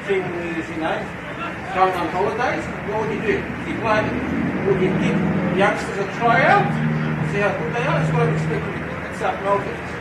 thing is, going on holidays, what would you do? Would you give youngsters a tryout? See how good they are? That's what I'm expecting at South Melbourne.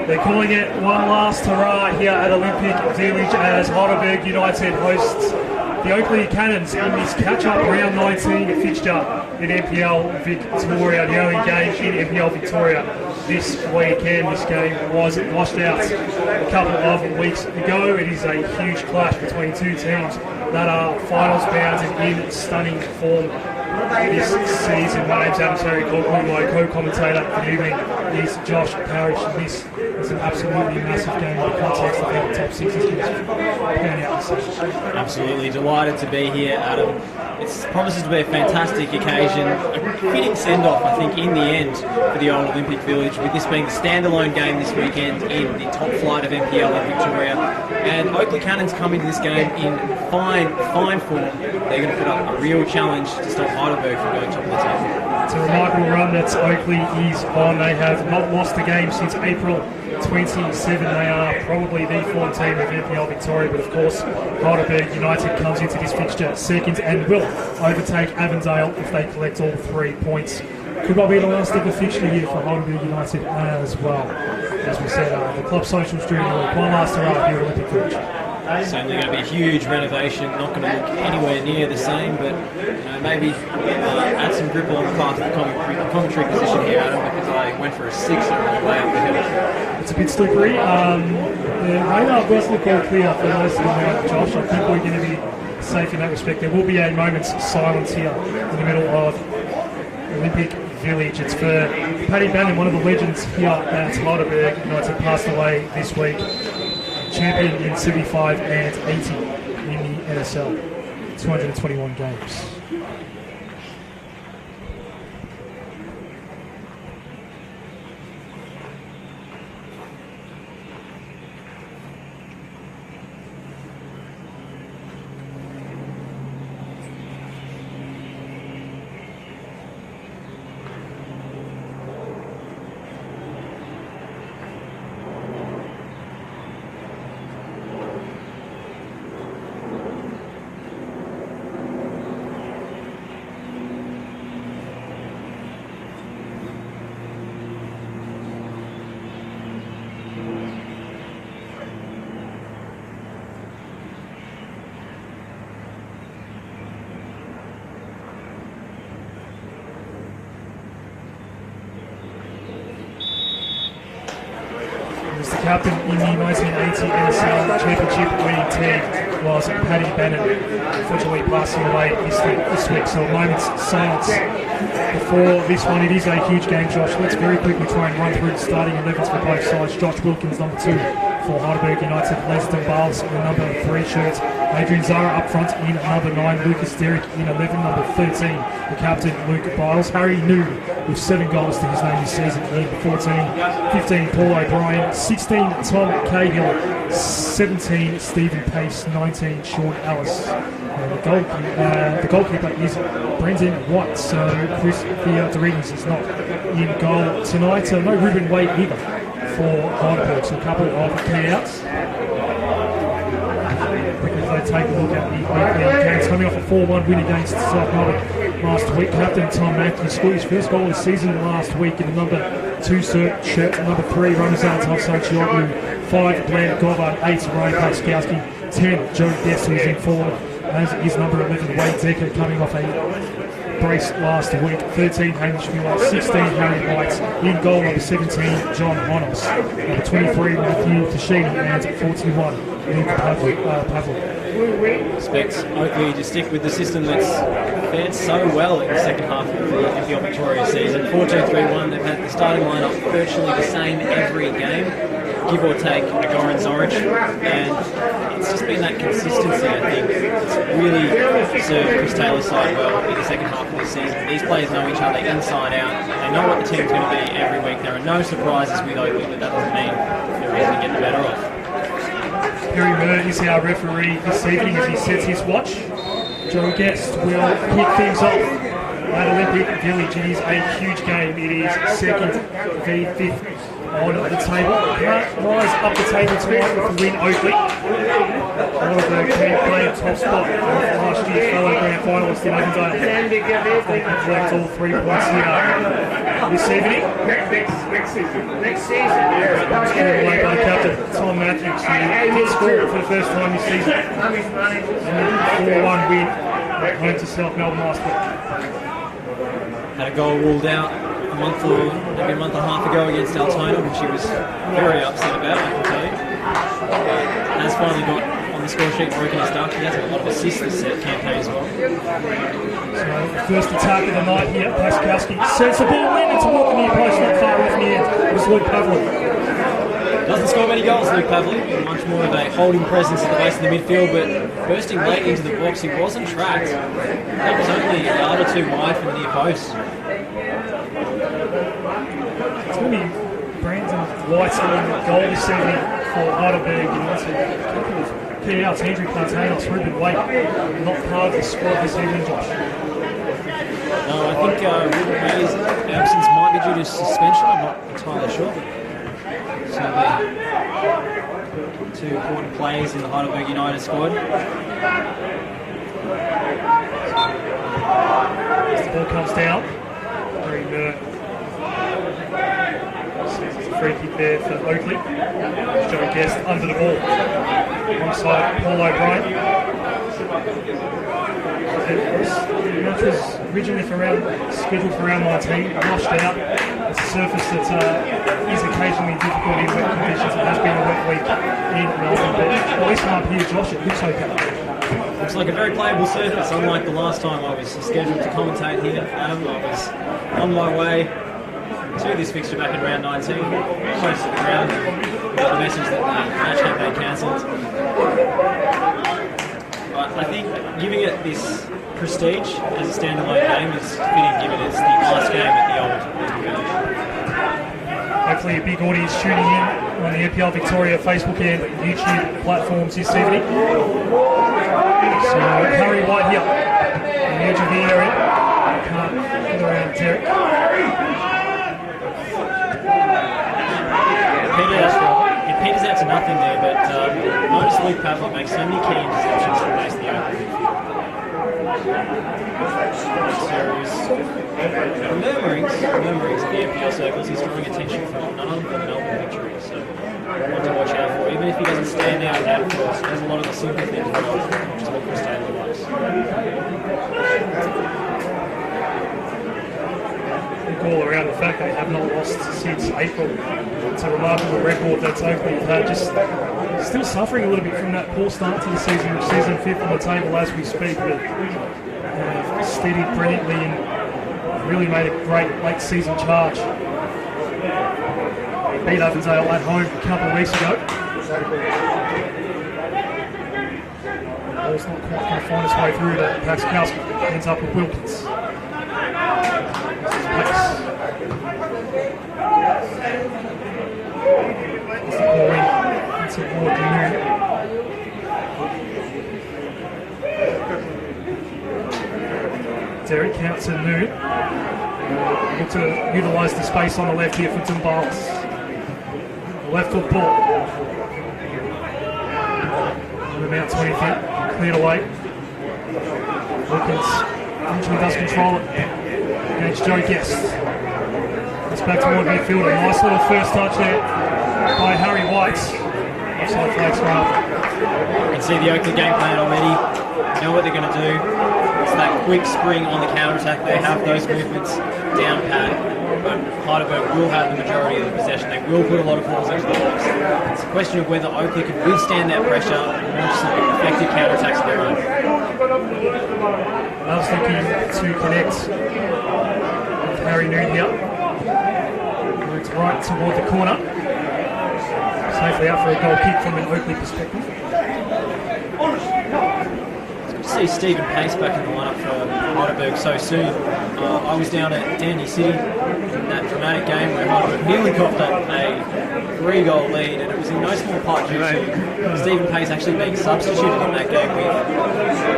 They're calling it one last hurrah here at Olympic Village as Heidelberg United hosts the Oakleigh Cannons in this catch-up round 19 fixture in NPL Victoria, the only game in NPL Victoria this weekend. This game was washed out a couple of weeks ago. It is a huge clash between two teams that are finals bound and in stunning form this season. My name's Adam Terry, Oakleigh, co-commentator for the evening is Josh Parrish. This is an absolutely massive game in the context of how the top six is going to pan out this season. Absolutely delighted to be here, Adam. It promises to be a fantastic occasion, a fitting send-off, I think, in the end for the old Olympic Village, with this being the standalone game this weekend in the top flight of NPL in Victoria. And Oakleigh Cannons come into this game in fine form. They're going to put up a real challenge to stop Heidelberg from going top of the table. It's a remarkable run that Oakleigh is on. They have not lost a game since April 27. They are probably the form team of NPL Victoria, but of course Heidelberg United comes into this fixture second and will overtake Avondale if they collect all 3 points. Could well be the last ever fixture here for Heidelberg United as well. As we said, the club socials during the week. One last hurrah here at Olympic Village. Certainly going to be a huge renovation, not going to look anywhere near the same, but maybe add some grip on the part of the commentary position here, Adam, because I went for a sixer on the way up the hill. It's a bit slippery. The radar does look all clear for most of the round, Josh. I think we're going to be safe in that respect. There will be a moment's silence here in the middle of Olympic Village. It's for Paddy Bannon, one of the legends here at Heidelberg United, passed away this week. Champion in 75 and 80 in the NSL, 221 games. captain in the 1980 NSL Championship winning team was Paddy Bannon, unfortunately passing away this week. So a moment's silence before this one. It is a huge game, Josh. Let's very quickly try and run through the starting 11s for both sides. Josh Wilkins, number 2 for Heidelberg United. Leston Bales in the number 3 shirt. Adrian Zara up front in number 9. Lucas Derrick in 11. Number 13, the captain Luke Biles. Harry New with 7 goals to his name this season in 14. 15, Paul O'Brien. 16, Tom Cahill. 17, Stephen Pace. 19, Sean Ellis. The goalkeeper is Brendan White. So Chris Theodoridis is not in goal tonight. No Ruben Wade either for Heidelberg. So a couple of key outs. Quickly take a look at the Oakleigh games. Coming off a 4-1 win against South Melbourne last week. Captain Tom Matthews scored his first goal of the season last week in the number 2 shirt. Number 3, Ramazan Tavsachioğlu. 5, Blair Goddard. 8, Ryan Paskowski. 10, Joe Guest, who's in forward, as is number 11, Wade Decker, coming off a brace last week. 13, Hamish Miller. 16, Harry White. In goal, number 17, John Honos. Number 23, Matthew Tashini. And 41, Luke Pavlik. Expect Oakleigh to stick with the system that's fared so well in the second half of the NPL Victoria season. 4-2-3-1, they've had the starting lineup virtually the same every game, give or take a Goran Zoric, and it's just been that consistency, I think. It's really served Chris Taylor's side well in the second half of the season. These players know each other inside out, they know what the team's going to be every week. There are no surprises with Oakleigh, but that doesn't mean they're easy to get the better of. Perry Murr is our referee this evening as he sets his watch. Joe Guest will kick things off at Olympic Village. It is a huge game. It is 2nd v 5th on the table. Can't rise up the table tonight with the win, Oakleigh. Heidelberg team playing top spot last year's fellow grand finalist in Avondale. They have collect all 3 points here this evening. Next season. It's given away by the captain, Tom Matthews, who did score for the first time this season. And 4-1 win at home to South Melbourne last week. Had a goal ruled out maybe a month and a half ago against Altona, which she was very upset about, I can tell you. Has finally got on the score sheet broken his duck. He has a lot of assists this campaign as well. So, first attack of the night here. Paskowski sends the ball in. It's a walk in the post, not far off the end. It was Luke Pavlik. Doesn't score many goals, Luke Pavlik. Much more of a holding presence at the base of the midfield, but bursting late into the box, he wasn't tracked. That was only a yard or 2 wide from the near post. It's going to be Brandon White on goal this evening for Heidelberg United. Key outs, Andrew Plantanos, Ruben Wade, not part of the squad this evening, Josh. No, I think Ruben Wade's absence might be due to suspension, I'm not entirely sure. Certainly 2 important players in the Heidelberg United squad. As the ball comes down, Harry Murr sees it's a free kick there for Oakleigh. Joey Guest under the ball, alongside Paul O'Brien. The match was originally scheduled for round 19, washed out. It's a surface that is occasionally difficult in wet conditions. It has been a wet week in Melbourne, but at least up here, Josh, it looks okay. Looks like a very playable surface, unlike the last time I was scheduled to commentate here. Adam, I was on my way to this fixture back in round 19, close to the ground. Got the message that the match had been cancelled. But I think giving it this prestige as a standalone game is fitting, given it's the last game at the old Village. Hopefully a big audience tuning in on the NPL Victoria Facebook and YouTube platforms this evening. So Harry White here on the edge of the area. Can't get around Derek. It peters out to nothing there, but notice Luke Pavlik makes so many key interceptions from base the open midfield. Murmurings in the NPL circles. He's drawing attention from none other than Melbourne Victory, so one to watch out for. Even if he doesn't stand out in that course, there's a lot of the simple things involved, which is what Chris Taylor likes. look all around the fact they have not lost since April. It's a remarkable record that Oakleigh have had, just still suffering a little bit from that poor start to the season, which sees them fifth on the table as we speak, but steadied brilliantly and really made a great late season charge. They beat Avondale at home a couple of weeks ago. The ball's not quite going to find its way through to Paxkowski. Ends up with Wilkins. It's the ball in. It's a ball to New. Derek counts to New. Able to utilise the space on the left here for Timbalis. The left foot ball. On the Mount 20th, cleared away. Wilkins eventually does control it against Joe Guest. It's back toward midfield. A nice little first touch there by Harry White. Offside flags for half. You can see the Oakleigh game plan already. You know what they're going to do. It's that quick spring on the counter-attack. They have those movements down pat. But Heidelberg will have the majority of the possession. They will put a lot of balls into the box. It's a question of whether Oakleigh can withstand that pressure and launch some effective counter-attacks of their own. I was looking to connect with Harry Noon here. Moves right toward the corner. Safely out for a goal kick from an Oakleigh perspective. See Stephen Pace back in the lineup for Heidelberg so soon. I was down at Dandy City in that dramatic game where Heidelberg nearly coughed up a 3-goal lead, and it was in no small part due to Stephen Pace actually being substituted in that game with what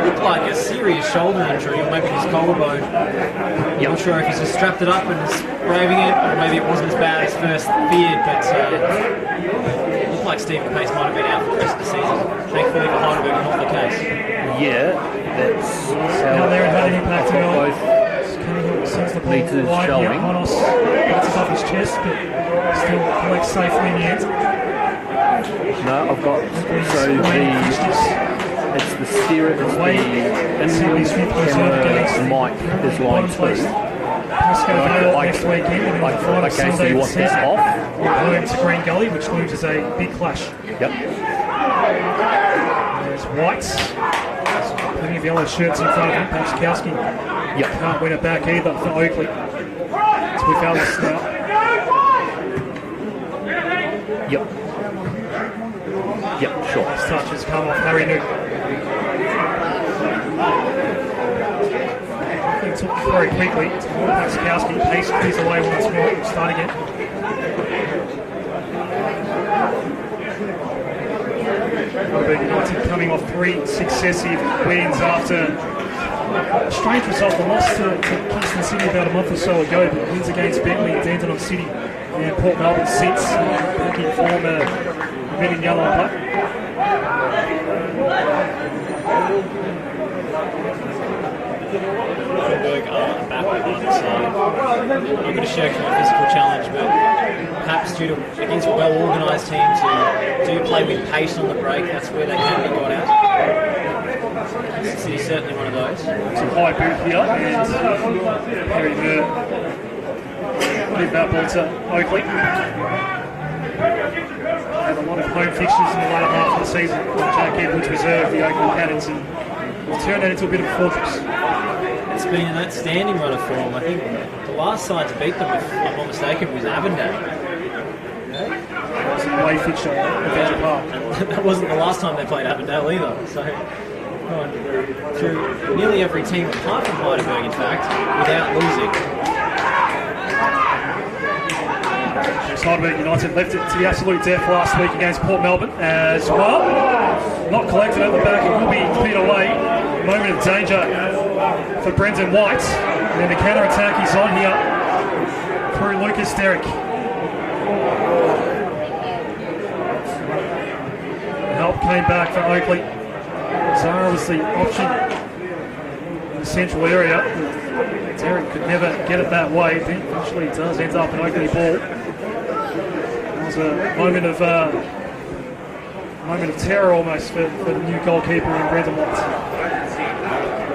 looked like a serious shoulder injury, or maybe his collarbone. I'm not sure if he's just strapped it up and is braving it, or maybe it wasn't as bad as first feared, but it looked like Stephen Pace might have been out for the rest of the season. Thankfully for Heidelberg, not the case. Yeah, that's Now there it had an impact on both sends the ball meters wide here. showing. Monos bounces off his chest, but still collects safely in the end. No, I've got it's the steer, it's the in-camera mic is line 2. Pasco next weekend, and then the final Okay, so Sunday you of want the that season. off? Bloom to Green Gully, which looms as a big clash. Yep. There's Whites. Plenty of yellow shirts in front of him. Paxkowski can't win it back either for Oakleigh. It's with Alice now. Yep. Yep, sure. Last touch has come off Harry Newton. He took it very quickly. Paxkowski pace clears away once more. We'll start again. Heidelberg United coming off 3 successive wins after a strange result. The loss to Kingston City about a month or so ago, but wins against Bentley, Dandenong City and Port Melbourne since. Back in form, red and yellow and black. Heidelberg are back on the side. Not going to shirk from a physical challenge, but perhaps due to against well-organised teams who do play with pace on the break, that's where they can be got out. City's certainly one of those. Some high boot here, and Harry Murr give that ball to Oakleigh. Have a lot of home fixtures in the latter half of the season. Jack Edwards reserved the Oakleigh Cannons and will turn that into a bit of a fortress. It's been an outstanding run of form. I think the last side to beat them, if I'm not mistaken, was Avondale. It's a away fixture at Adventure Park. That wasn't the last time they played Avondale either. So gone through nearly every team apart from Heidelberg, in fact, without losing. Heidelberg United left it to the absolute death last week against Port Melbourne as well. Not collected at the back, it will be beat away. Moment of danger for Brendan White. And then the counter attack is on here through Lucas Derrick. Help came back for Oakleigh. Zara was the option in the central area. Derrick could never get it that way. Eventually it does, ends up an Oakleigh ball. That was a moment of terror almost for the new goalkeeper in Brendan White.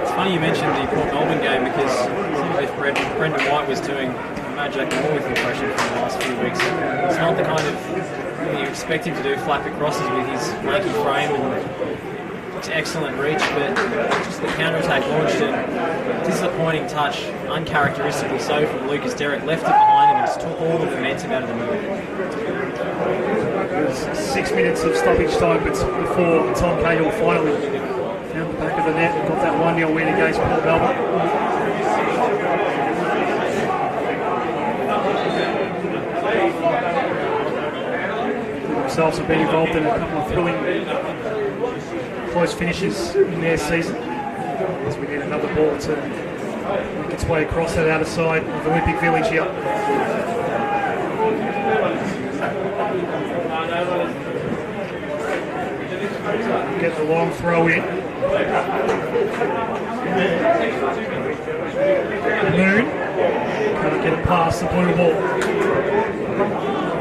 It's funny you mentioned the Port Melbourne game because it seems as if Brendan White was doing Majak more with impression from the last few weeks. It's not the kind of thing you expect him to do, flapping crosses with his lanky frame and excellent reach, but just the counter-attack launched and disappointing touch, uncharacteristically so from Lucas Derrick, left it behind him and just took all the momentum out of the move. It was 6 minutes of stoppage time before Tom Cahill finally found the back of the net and got that 1-0 win against Port Melbourne. Themselves have been involved in a couple of thrilling close finishes in their season, as we need another ball to make its way across that outer side of Olympic Village here. Get the long throw in. Moon can't get it past the blue wall.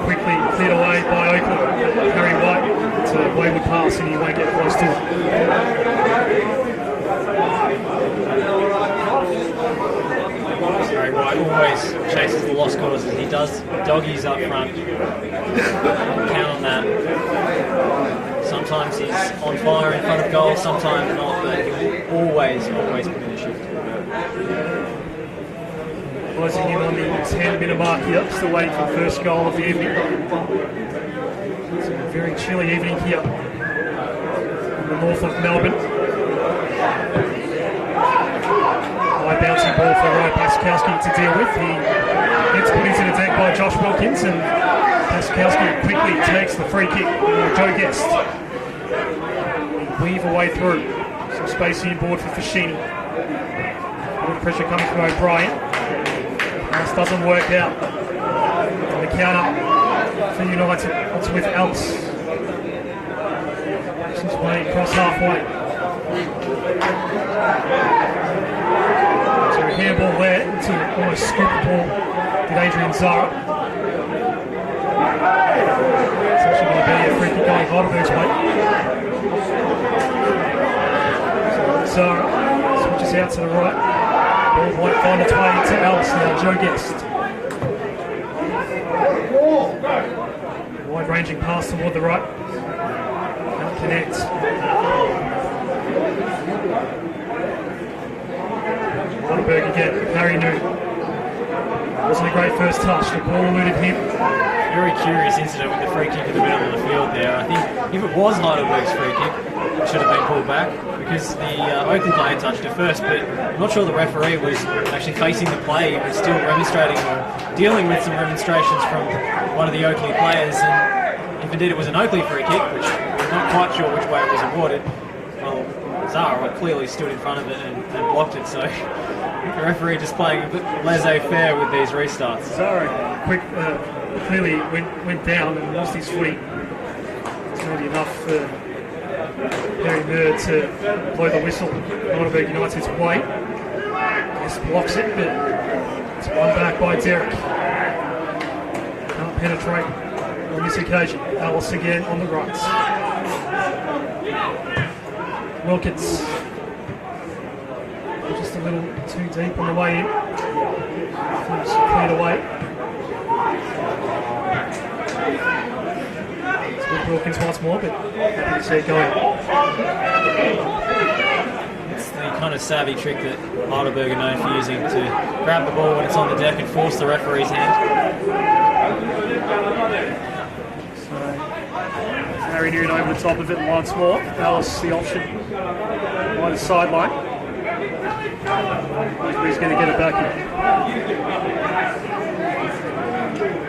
Quickly cleared away by Oakleigh. Harry White, it's a wayward pass and he won't get close to it. Harry White always chases the lost causes. He does doggies up front. Count on that. Sometimes he's on fire in front of goal, sometimes not, but he will always put in a shift. Closing in on the 10-minute mark here, still waiting for the first goal of the evening. It's a very chilly evening here in the north of Melbourne. High bouncing ball for Ryan Paskowski to deal with. He gets put into the deck by Josh Wilkins and Paskowski quickly takes the free kick. Joe Guest. Weave away through. Some space in board for Fashini. Good pressure coming from O'Brien. Pass doesn't work out. On the counter for United. It's with Ellis. This is way across halfway. So a handball there to almost scoop the ball. Did Adrian Zara. It's actually going to be a free kick going Heidelberg's way. Zara switches out to the right. Ball won't find its way to Ellis now. Joe Guest. Wide-ranging pass toward the right. Can't connect. Heidelberg again. Harry New. Wasn't a great first touch. The ball eluded him. Very curious incident with the free kick in the middle of the field there. I think if it was Heidelberg's free kick, it should have been pulled back because the Oakleigh player touched it first, but I'm not sure the referee was actually facing the play. He was still remonstrating or dealing with some remonstrations from one of the Oakleigh players, and if indeed it was an Oakleigh free kick, which we're not quite sure which way it was awarded, well, Zara clearly stood in front of it and blocked it, so the referee just playing a bit laissez-faire with these restarts. Zara clearly went down and lost his footing. It's maybe enough for Harry Murd to blow the whistle. Heidelberg United's way. Just blocks it, but it's won back by Derrick. Can't penetrate on this occasion. Ellis again on the right. Wilkins. Just a little too deep on the way in. Cleared away. It's with Wilkins once more, but happy to see it going. It's the kind of savvy trick that Heidelberg are known for using, to grab the ball when it's on the deck and force the referee's hand. So, Harry Newton over the top of it once more. Alice the option by the sideline. He's going to get it back in.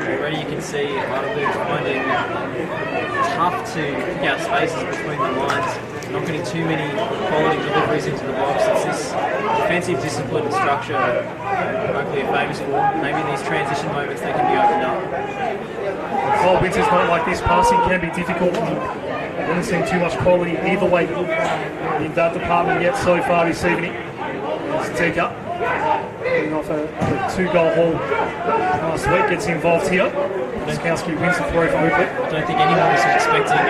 Already you can see Heidelberg's finding it tough to pick out spaces between the lines, not getting too many quality deliveries into the box. It's this defensive discipline and structure that Oakleigh are famous for. Maybe in these transition moments they can be opened up. Cold winter's not like this. Passing can be difficult. I haven't seen too much quality either way in that department yet so far this evening. It's Tika getting off a 2-goal haul last week, gets involved here. Paskowski wins the throw for Oakleigh. I don't think anyone was expecting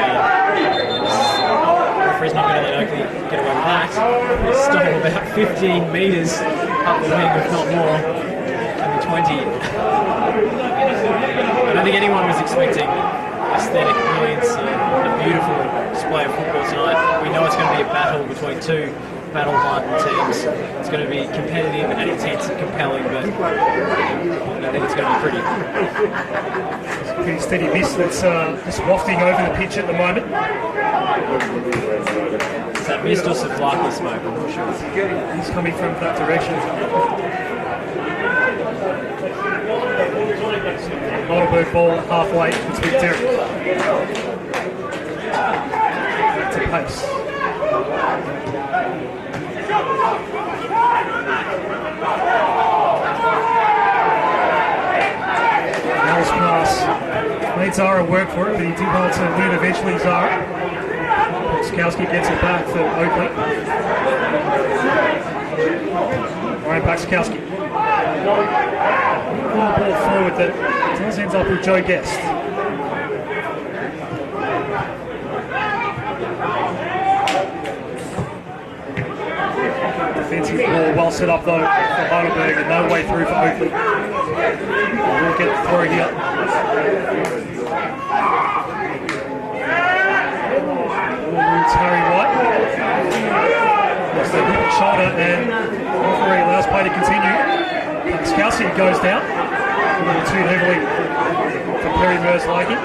referee's not going to let Oakleigh get away with that. It's still about 15 metres up the wing, if not more, maybe 20. I don't think anyone was expecting aesthetic brilliance, a beautiful display of football tonight. We know it's going to be a battle between two battle-hardened teams. It's going to be competitive and intense and compelling, but I think it's going to be pretty. It's a pretty steady mist that's just wafting over the pitch at the moment. Is that mist or Savlaki smoke? I'm not sure. He's coming from that direction. Heidelberg ball halfway between Derek. Back to pace. Nell's pass. Made Zara work for it, but he did hold to win eventually, Zara. Skowski gets it back for Oakleigh. Ryan Pakskowski. Ball forward that does end up with Joe Guest. Defensive ball well set up though for Heidelberg and no way through for Oakleigh. We'll get through here. Harry White. That's the hook shoulder and referee allows play to continue. Skowski goes down. A little too heavily for Perry Merslake.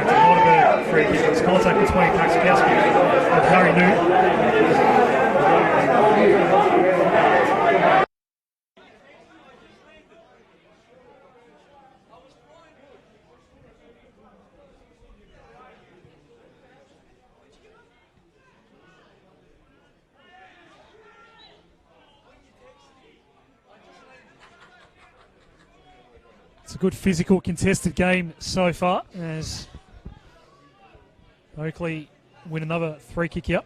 Heidelberg free kick. It's contact between Pakskowski and Harry Noon. It's a good physical contested game so far as Oakleigh win another free kick here.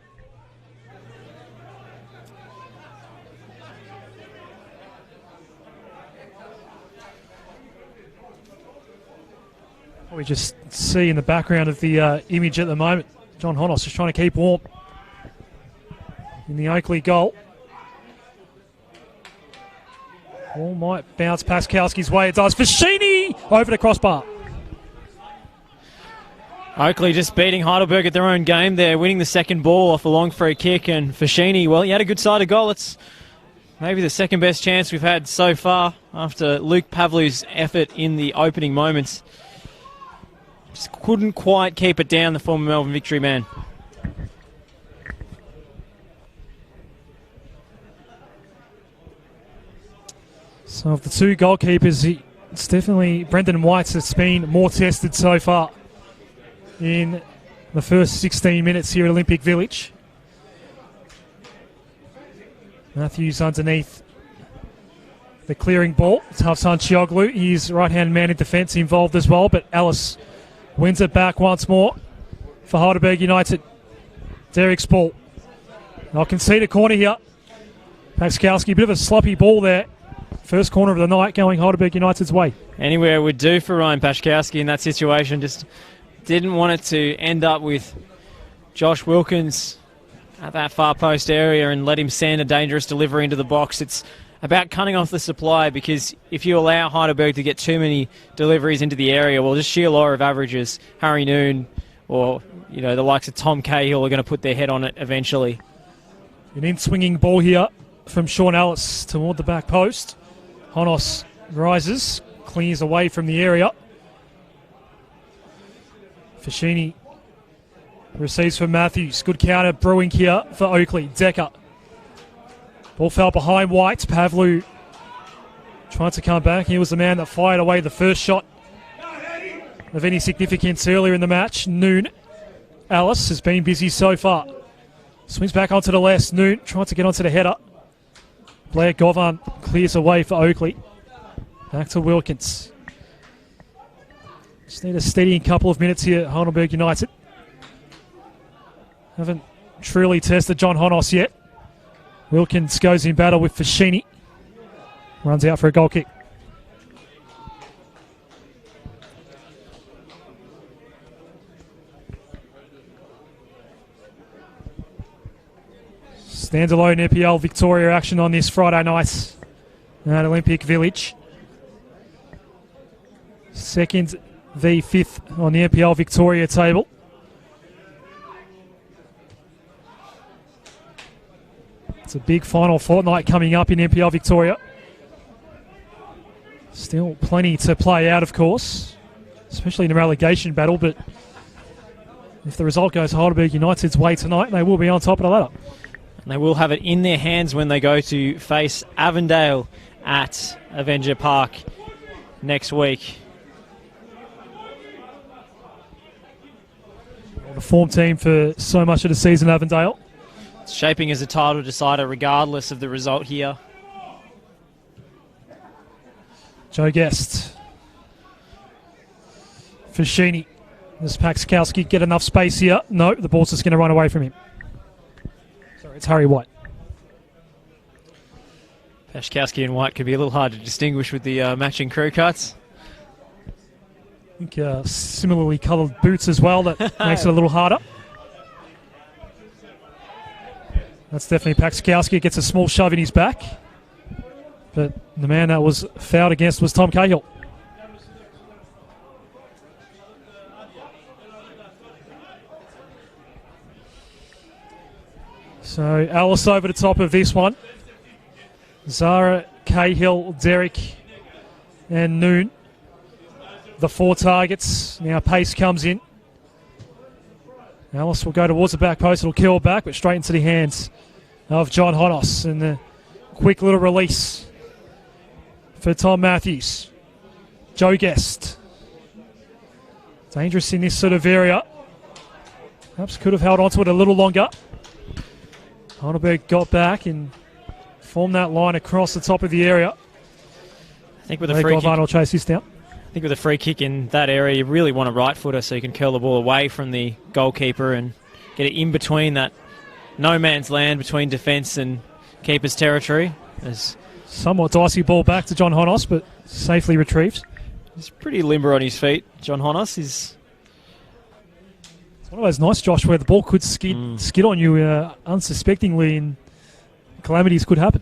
What we just see in the background of the image at the moment, John Honos just trying to keep warm in the Oakleigh goal. Ball might bounce Paskowski's way. It does. Fashini over the crossbar. Oakleigh just beating Heidelberg at their own game. They're winning the second ball off a long free kick, and Fashini, well, he had a good side of goal. It's maybe the second best chance we've had so far after Luke Pavlu's effort in the opening moments. Just couldn't quite keep it down, the former Melbourne Victory man. So of the two goalkeepers, it's definitely Brendan White's that's been more tested so far in the first 16 minutes here at Olympic Village. Matthews underneath the clearing ball. It's Hafsan Chioglu. He's right-hand man in defence involved as well, but Ellis wins it back once more for Heidelberg United. Derek's ball. I'll concede a corner here. Pakskowski, a bit of a sloppy ball there. First corner of the night going Heidelberg United's way. Anywhere would do for Ryan Pakskowski in that situation. Just didn't want it to end up with Josh Wilkins at that far post area and let him send a dangerous delivery into the box. It's about cutting off the supply, because if you allow Heidelberg to get too many deliveries into the area, well, just sheer law of averages, Harry Noon or the likes of Tom Cahill are going to put their head on it eventually. An in-swinging ball here from Sean Ellis toward the back post. Honos rises, clears away from the area. Fashini receives from Matthews. Good counter brewing here for Oakleigh. Decker. Ball fell behind White. Pavlu trying to come back. He was the man that fired away the first shot of any significance earlier in the match. Noon. Alice has been busy so far. Swings back onto the left. Noon trying to get onto the header. Blair Govan clears away for Oakleigh. Back to Wilkins. Just need a steadying couple of minutes here at Heidelberg United. Haven't truly tested John Honos yet. Wilkins goes in battle with Fashini. Runs out for a goal kick. Standalone NPL Victoria action on this Friday night at Olympic Village. Second v fifth on the NPL Victoria table. It's a big final fortnight coming up in NPL Victoria. Still plenty to play out, of course, especially in the relegation battle, but if the result goes Heidelberg United's way tonight, they will be on top of the ladder. And they will have it in their hands when they go to face Avondale at Avenger Park next week. The form team for so much of the season, Avondale. It's shaping as a title decider regardless of the result here. Joe Guest. Fashini. Does Paxkowski get enough space here? No, the ball's just going to run away from him. Sorry, it's Harry White. Paxkowski and White could be a little hard to distinguish with the matching crew cuts. I think similarly coloured boots as well. That makes it a little harder. That's definitely Paxkowski. Gets a small shove in his back. But the man that was fouled against was Tom Cahill. So Alice over the top of this one. Zara, Cahill, Derek and Noon. The 4 targets. Now Pace comes in. Alice will go towards the back post. It'll kill back, but straight into the hands of John Honos. And the quick little release for Tom Matthews. Joe Guest. Dangerous in this sort of area. Perhaps could have held on to it a little longer. Heidelberg got back and formed that line across the top of the area. I think with a free kick, will chase this down. I think with a free kick in that area, you really want a right footer so you can curl the ball away from the goalkeeper and get it in between that no man's land between defence and keeper's territory. There's somewhat dicey ball back to John Honos, but safely retrieved. He's pretty limber on his feet. John Honos is... It's one of those nice, Josh, where the ball could skid on you unsuspectingly and calamities could happen.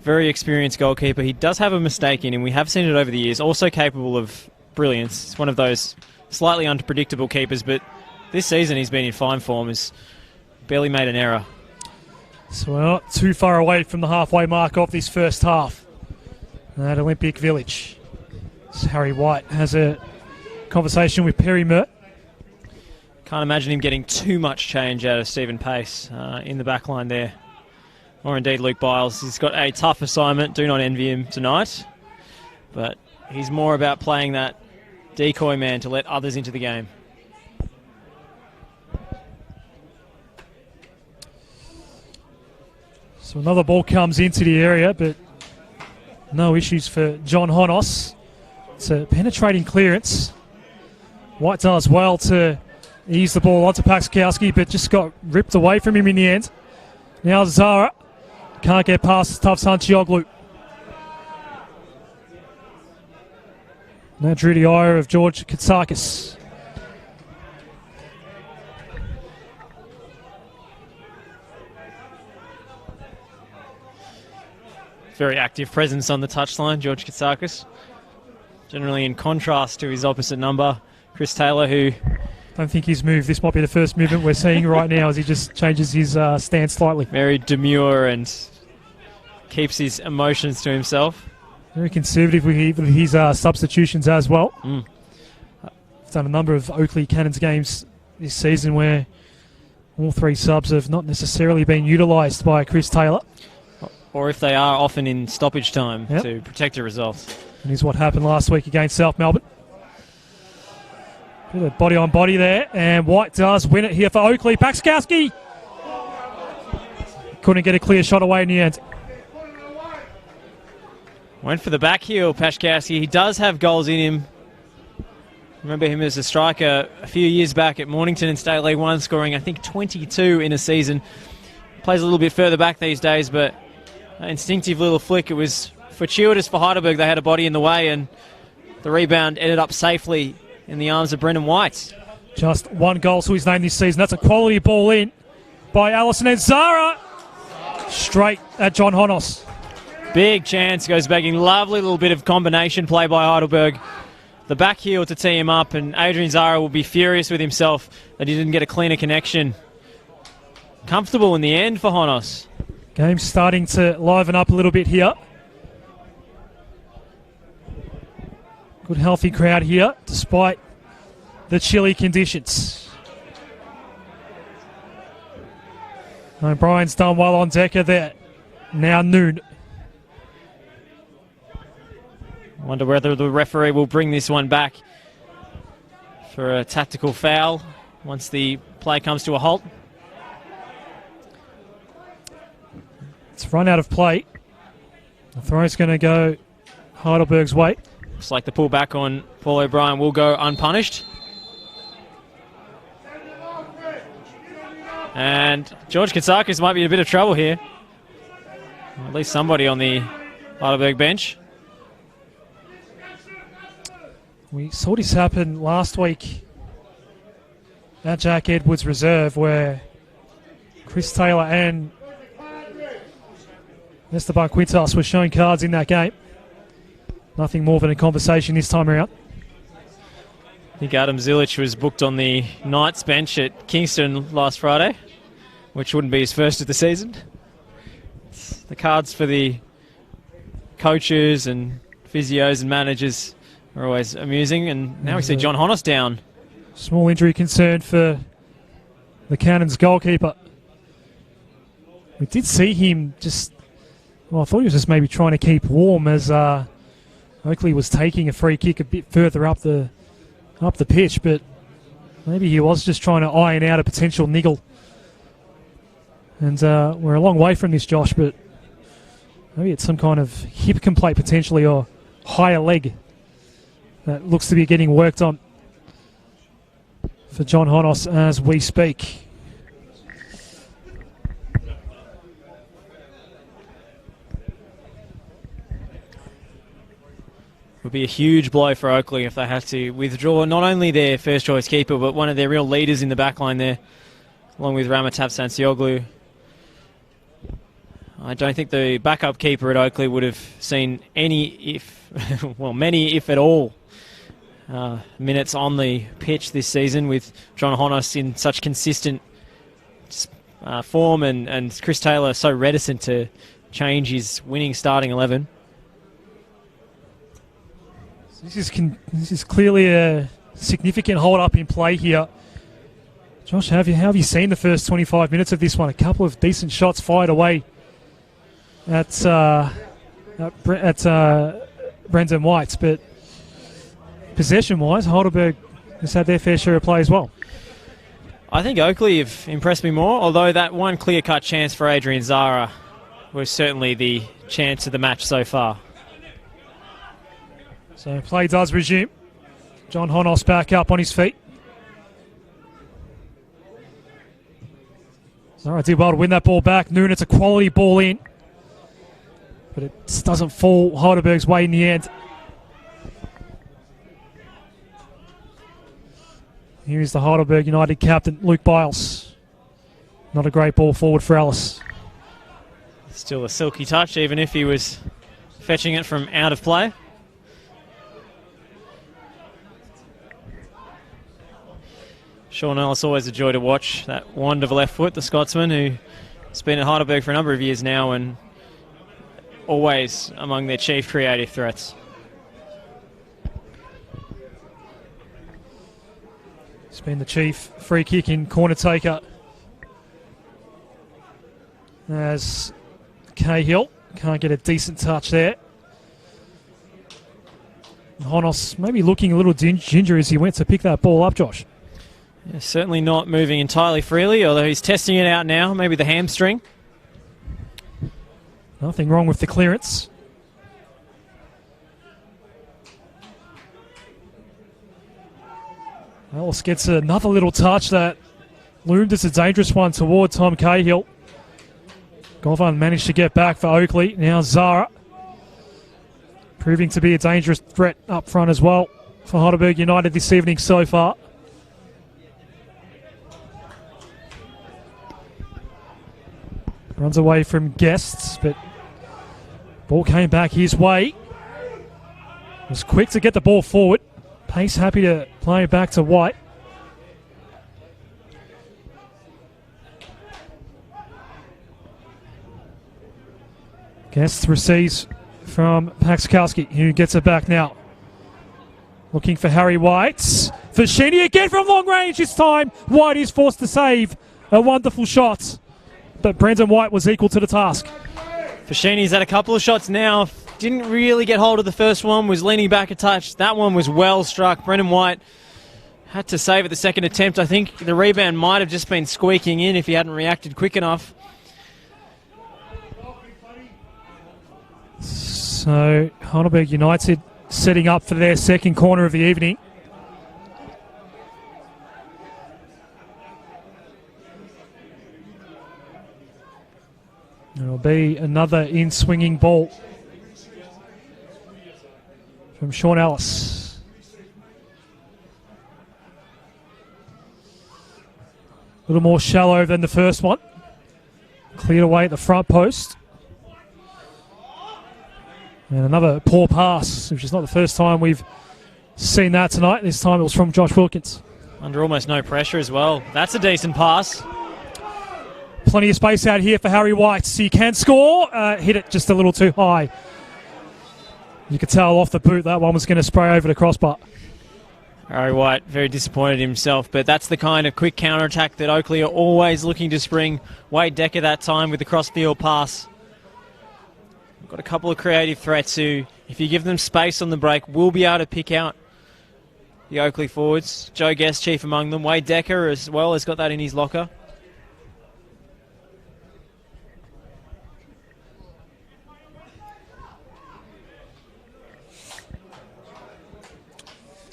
Very experienced goalkeeper. He does have a mistake in him. We have seen it over the years. Also capable of brilliance. It's one of those slightly unpredictable keepers, but this season he's been in fine form. He's barely made an error. So we're not too far away from the halfway mark of this first half at Olympic Village. So Harry White has a conversation with Perry Mert. Can't imagine him getting too much change out of Stephen Pace in the back line there. Or indeed Luke Biles. He's got a tough assignment. Do not envy him tonight. But he's more about playing that decoy man to let others into the game. So another ball comes into the area, but no issues for John Honos. It's a penetrating clearance. White does well to ease the ball onto Paxkowski, but just got ripped away from him in the end. Now Zara can't get past Tufts Hunchioglu. Now drew the ire of George Katsakis. Very active presence on the touchline, George Katsakis. Generally in contrast to his opposite number, Chris Taylor, who... Don't think his move. This might be the first movement we're seeing right now as he just changes his stance slightly. Very demure and keeps his emotions to himself. Very conservative with his substitutions as well. Mm. He's done a number of Oakleigh Cannons games this season where all 3 subs have not necessarily been utilised by Chris Taylor. Or if they are, often in stoppage time to protect a result. And here's what happened last week against South Melbourne. Bit of body on body there, and White does win it here for Oakleigh. Paxkowski couldn't get a clear shot away in the end. Went for the back heel, Paxkowski. He does have goals in him. Remember him as a striker a few years back at Mornington in State League 1, scoring I think 22 in a season. Plays a little bit further back these days, but an instinctive little flick. It was fortuitous for Heidelberg. They had a body in the way, and the rebound ended up safely in the arms of Brendan White. Just 1 goal to his name this season. That's a quality ball in by Allison and Zara. Straight at John Honos. Big chance goes begging. Lovely little bit of combination play by Heidelberg. The back heel to tee him up, and Adrian Zara will be furious with himself that he didn't get a cleaner connection. Comfortable in the end for Honos. Game's starting to liven up a little bit here. Good healthy crowd here, despite the chilly conditions. O'Brien's done well on Decker there. Now noon. Wonder whether the referee will bring this one back for a tactical foul once the play comes to a halt. It's run out of play. The throw's going to go Heidelberg's way. Looks like the pullback on Paul O'Brien will go unpunished. And George Katsakis might be in a bit of trouble here. Or at least somebody on the Heidelberg bench. We saw this happen last week at Jack Edwards Reserve, where Chris Taylor and Esteban Quintas were showing cards in that game. Nothing more than a conversation this time around. I think Adam Zilic was booked on the Knights bench at Kingston last Friday, which wouldn't be his first of the season. The cards for the coaches and physios and managers are always amusing, and now we see John Honos down. Small injury concern for the Cannons goalkeeper. We did see him just, well, I thought he was just maybe trying to keep warm as Oakleigh was taking a free kick a bit further up the pitch, but maybe he was just trying to iron out a potential niggle. And we're a long way from this, Josh, but maybe it's some kind of hip complaint potentially, or higher leg that looks to be getting worked on for John Honos as we speak. Would be a huge blow for Oakleigh if they have to withdraw not only their first choice keeper, but one of their real leaders in the back line there, along with Ramatav Sansioglu. I don't think the backup keeper at Oakleigh would have seen many, if at all, minutes on the pitch this season, with John Honos in such consistent form and Chris Taylor so reticent to change his winning starting 11. This is clearly a significant hold-up in play here. Josh, how have you seen the first 25 minutes of this one? A couple of decent shots fired away at Brendan White's, but possession-wise, Heidelberg has had their fair share of play as well. I think Oakleigh have impressed me more, although that one clear-cut chance for Adrian Zara was certainly the chance of the match so far. So play does resume. John Honos back up on his feet. Zara did well to win that ball back. Noon, it's a quality ball in, but it just doesn't fall Heidelberg's way in the end. Here is the Heidelberg United captain, Luke Biles. Not a great ball forward for Ellis. Still a silky touch, even if he was fetching it from out of play. Sean Ellis, always a joy to watch. That wand of a left foot, the Scotsman, who's been at Heidelberg for a number of years now and always among their chief creative threats. It's been the chief free kick in corner taker as Cahill can't get a decent touch there. Honos maybe looking a little ginger as he went to pick that ball up, Josh. Yeah, certainly not moving entirely freely, although he's testing it out now, maybe the hamstring. Nothing wrong with the clearance. Ellis gets another little touch that loomed as a dangerous one toward Tom Cahill. Govan managed to get back for Oakleigh. Now Zara proving to be a dangerous threat up front as well for Heidelberg United this evening so far. Runs away from Guests, but Ball came back his way. Was quick to get the ball forward. Pace happy to play it back to White. Guest receives from Paxkowski, who gets it back now. Looking for Harry White. Fashini again from long range this time. White is forced to save a wonderful shot. But Brendan White was equal to the task. Fashini's had a couple of shots now. Didn't really get hold of the first one. Was leaning back a touch. That one was well struck. Brendan White had to save at the second attempt. I think the rebound might have just been squeaking in if he hadn't reacted quick enough. So Heidelberg United setting up for their second corner of the evening. It'll be another in-swinging ball from Sean Ellis. A little more shallow than the first one. Cleared away at the front post. And another poor pass, which is not the first time we've seen that tonight. This time it was from Josh Wilkins. Under almost no pressure as well. That's a decent pass. Plenty of space out here for Harry White. He can score. Hit it just a little too high. You could tell off the boot that one was going to spray over the crossbar. Harry White very disappointed himself, but that's the kind of quick counter-attack that Oakleigh are always looking to spring. Wade Decker that time with the cross-field pass. Got a couple of creative threats who, if you give them space on the break, will be able to pick out the Oakleigh forwards. Joe Guest chief among them. Wade Decker as well has got that in his locker.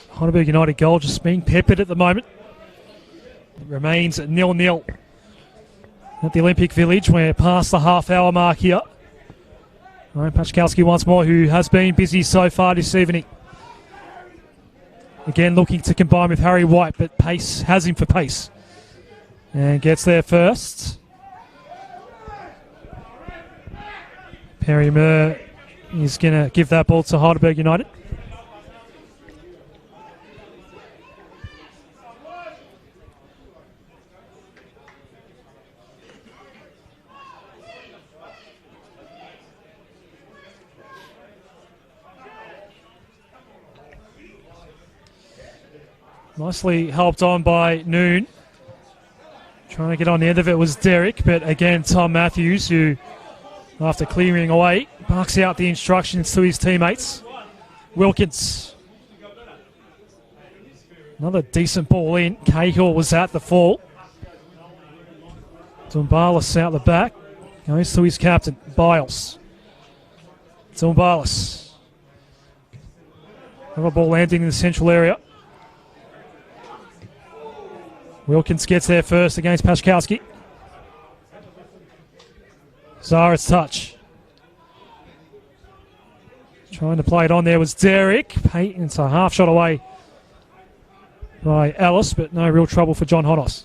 Heidelberg United goal just being peppered at the moment. It remains 0-0 at the Olympic Village. We're past the half-hour mark here. Ryan Paczkowski once more, who has been busy so far this evening. Again, looking to combine with Harry White, but pace has him for pace. And gets there first. Perry Murr is going to give that ball to Heidelberg United. Nicely helped on by Noon. Trying to get on the end of it was Derek, but again, Tom Matthews, who, after clearing away, barks out the instructions to his teammates. Wilkins. Another decent ball in. Cahill was at the fall. Dumbalis out the back. Goes to his captain, Biles. Dumbalis. Another ball landing in the central area. Wilkins gets there first against Paczkowski. Zara's touch. Trying to play it on there was Derek. It's a half shot away by Ellis, but no real trouble for John Honos.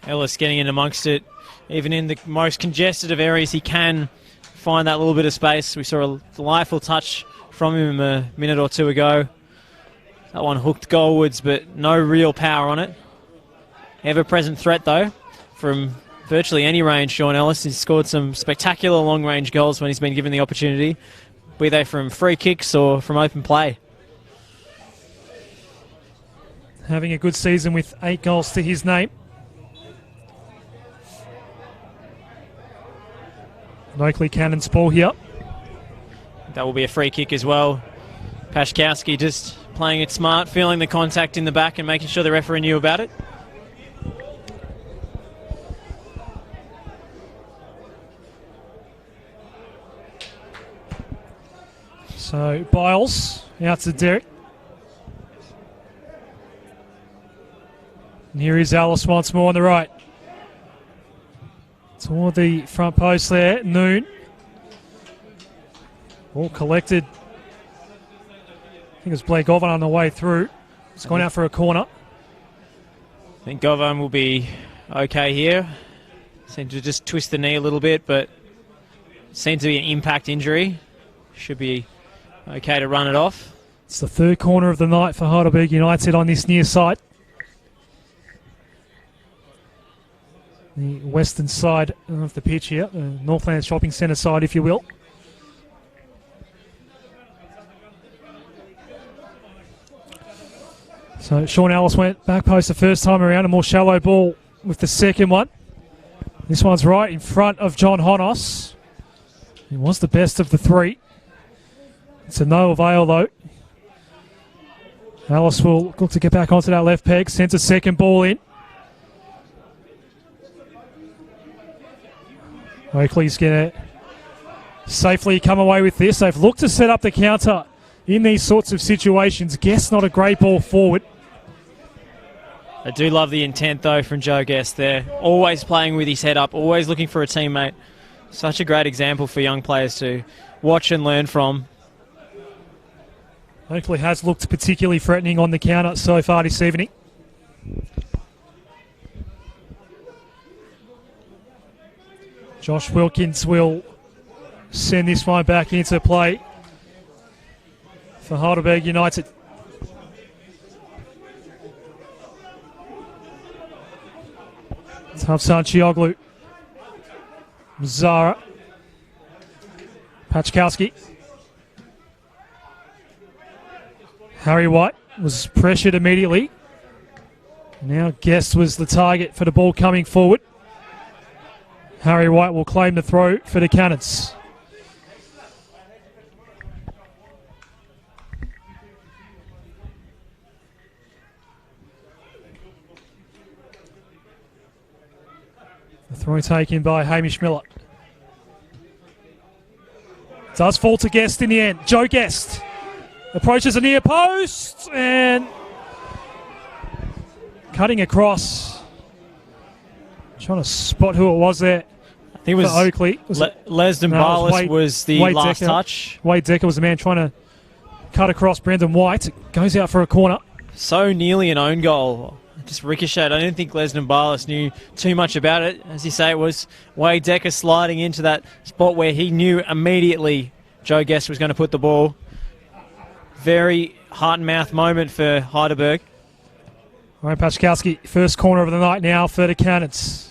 Ellis getting in amongst it. Even in the most congested of areas, he can find that little bit of space. We saw a delightful touch from him a minute or two ago. That one hooked goalwards, but no real power on it. Ever-present threat, though, from virtually any range. Sean Ellis has scored some spectacular long-range goals when he's been given the opportunity, be they from free kicks or from open play. Having a good season with 8 goals to his name. An Oakleigh Cannons ball here. That will be a free kick as well. Paczkowski just playing it smart, feeling the contact in the back and making sure the referee knew about it. So Biles out to Derek. And here is Alice once more on the right. Toward the front post there, Noon. All collected. I think it was Blake Govan on the way through. It's gone out for a corner. I think Govan will be okay here. Seemed to just twist the knee a little bit, but seemed to be an impact injury. Should be okay to run it off. It's the third corner of the night for Heidelberg United on this near side. The western side of the pitch here, the Northland Shopping Centre side, if you will. So Sean Ellis went back post the first time around, a more shallow ball with the second one. This one's right in front of John Honos. He was the best of the three. It's a no avail though. Ellis will look to get back onto that left peg, sends a second ball in. Oakleigh's going to safely come away with this. They've looked to set up the counter in these sorts of situations. Guess not a great ball forward. I do love the intent, though, from Joe Guest there. Always playing with his head up, always looking for a teammate. Such a great example for young players to watch and learn from. Oakleigh has looked particularly threatening on the counter so far this evening. Josh Wilkins will send this one back into play for Heidelberg United. Tavsan Chioglu, Zara, Pachkowski. Harry White was pressured immediately. Now Guest was the target for the ball coming forward. Harry White will claim the throw for the Cannons. The throw taken by Hamish Miller. Does fall to Guest in the end. Joe Guest approaches the near post and cutting across. Trying to spot who it was there. I think it was Oakleigh. Lesden Barlas was the last touch. Wade Decker was the man trying to cut across Brendan White. It goes out for a corner. So nearly an own goal. Just ricocheted. I don't think Lesden Barlas knew too much about it. As you say, it was Wade Decker sliding into that spot where he knew immediately Joe Guest was going to put the ball. Very heart and mouth moment for Heidelberg. Ryan Pachkowski, first corner of the night now for the Cannons.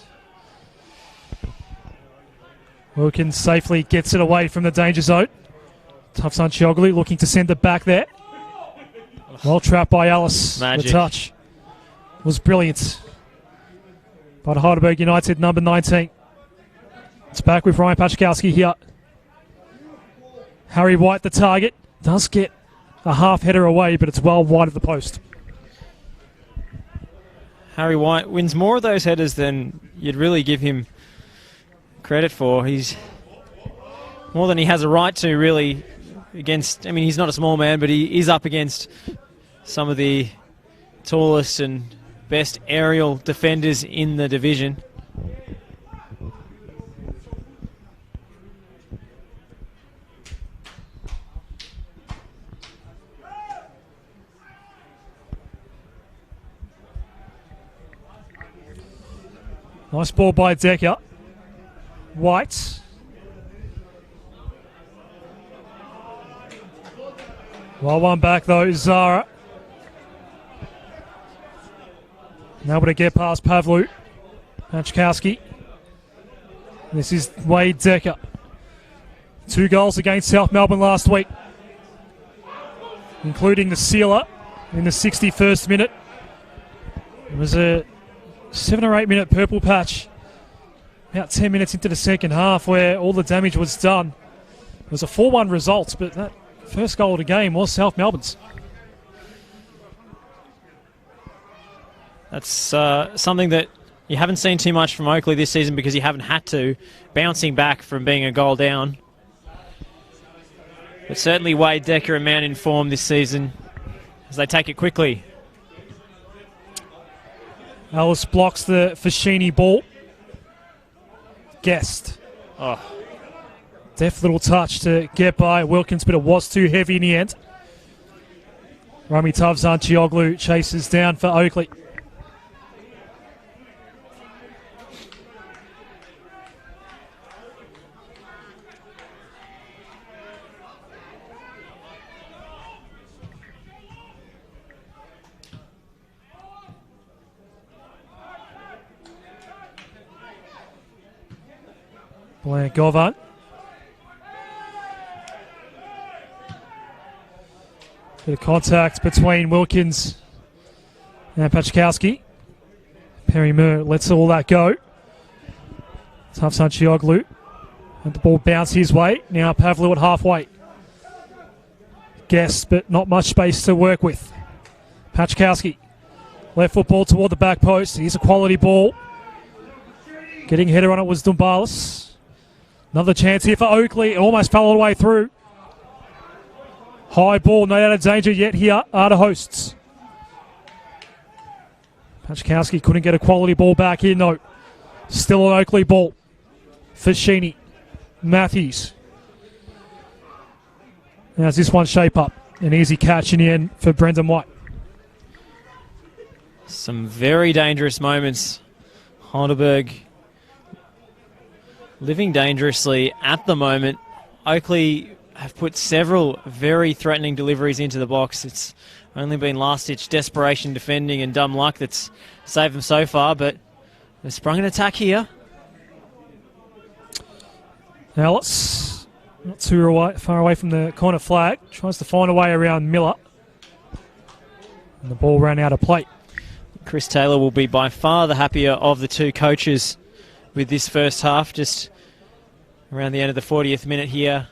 Wilkins safely gets it away from the danger zone. Tavsan Chioglu looking to send it back there. Well trapped by Ellis. Magic. The touch was brilliant. But Heidelberg United, number 19. It's back with Ryan Pachkowski here. Harry White, the target, does get a half header away, but it's well wide of the post. Harry White wins more of those headers than you'd really give him credit for. He's more than he has a right to, really, against, I mean, he's not a small man, but he is up against some of the tallest and best aerial defenders in the division. Nice ball by Decker. White. Well, one back though, Zara. Now able to get past Pavlu. Pachkowski. This is Wade Decker. 2 goals against South Melbourne last week, including the sealer in the 61st minute. It was a 7 or 8 minute purple patch about 10 minutes into the second half where all the damage was done. It was a 4-1 result, but that first goal of the game was South Melbourne's. That's something that you haven't seen too much from Oakleigh this season because you haven't had to, bouncing back from being a goal down. But certainly Wade Decker, a man in form this season, as they take it quickly. Ellis blocks the Fashini ball. Guest. Oh, Deft little touch to get by Wilkins, but it was too heavy in the end. Rami Tavsan Chioglu chases down for Oakleigh. Blair Govan. Bit of contact between Wilkins and Pachkowski. Perry Moore lets all that go. Tough Sanchioglu. And the ball bounced his way. Now Pavlu at halfway. Guess, but not much space to work with. Pachkowski. Left foot ball toward the back post. Here's a quality ball. Getting a header on it was Dumbalis. Another chance here for Oakleigh. It almost fell all the way through. High ball, not out of danger yet here are the hosts. Pachkowski couldn't get a quality ball back in though. Still an Oakleigh ball. Fashini. Matthews. How's this one shape up? An easy catch in the end for Brendan White. Some very dangerous moments. Heidelberg living dangerously at the moment. Oakleigh have put several very threatening deliveries into the box. It's only been last-ditch desperation defending and dumb luck that's saved them so far, but they've sprung an attack here. Ellis, not too far away from the corner flag, tries to find a way around Miller. And the ball ran out of play. Chris Taylor will be by far the happier of the two coaches with this first half, just around the end of the 40th minute here.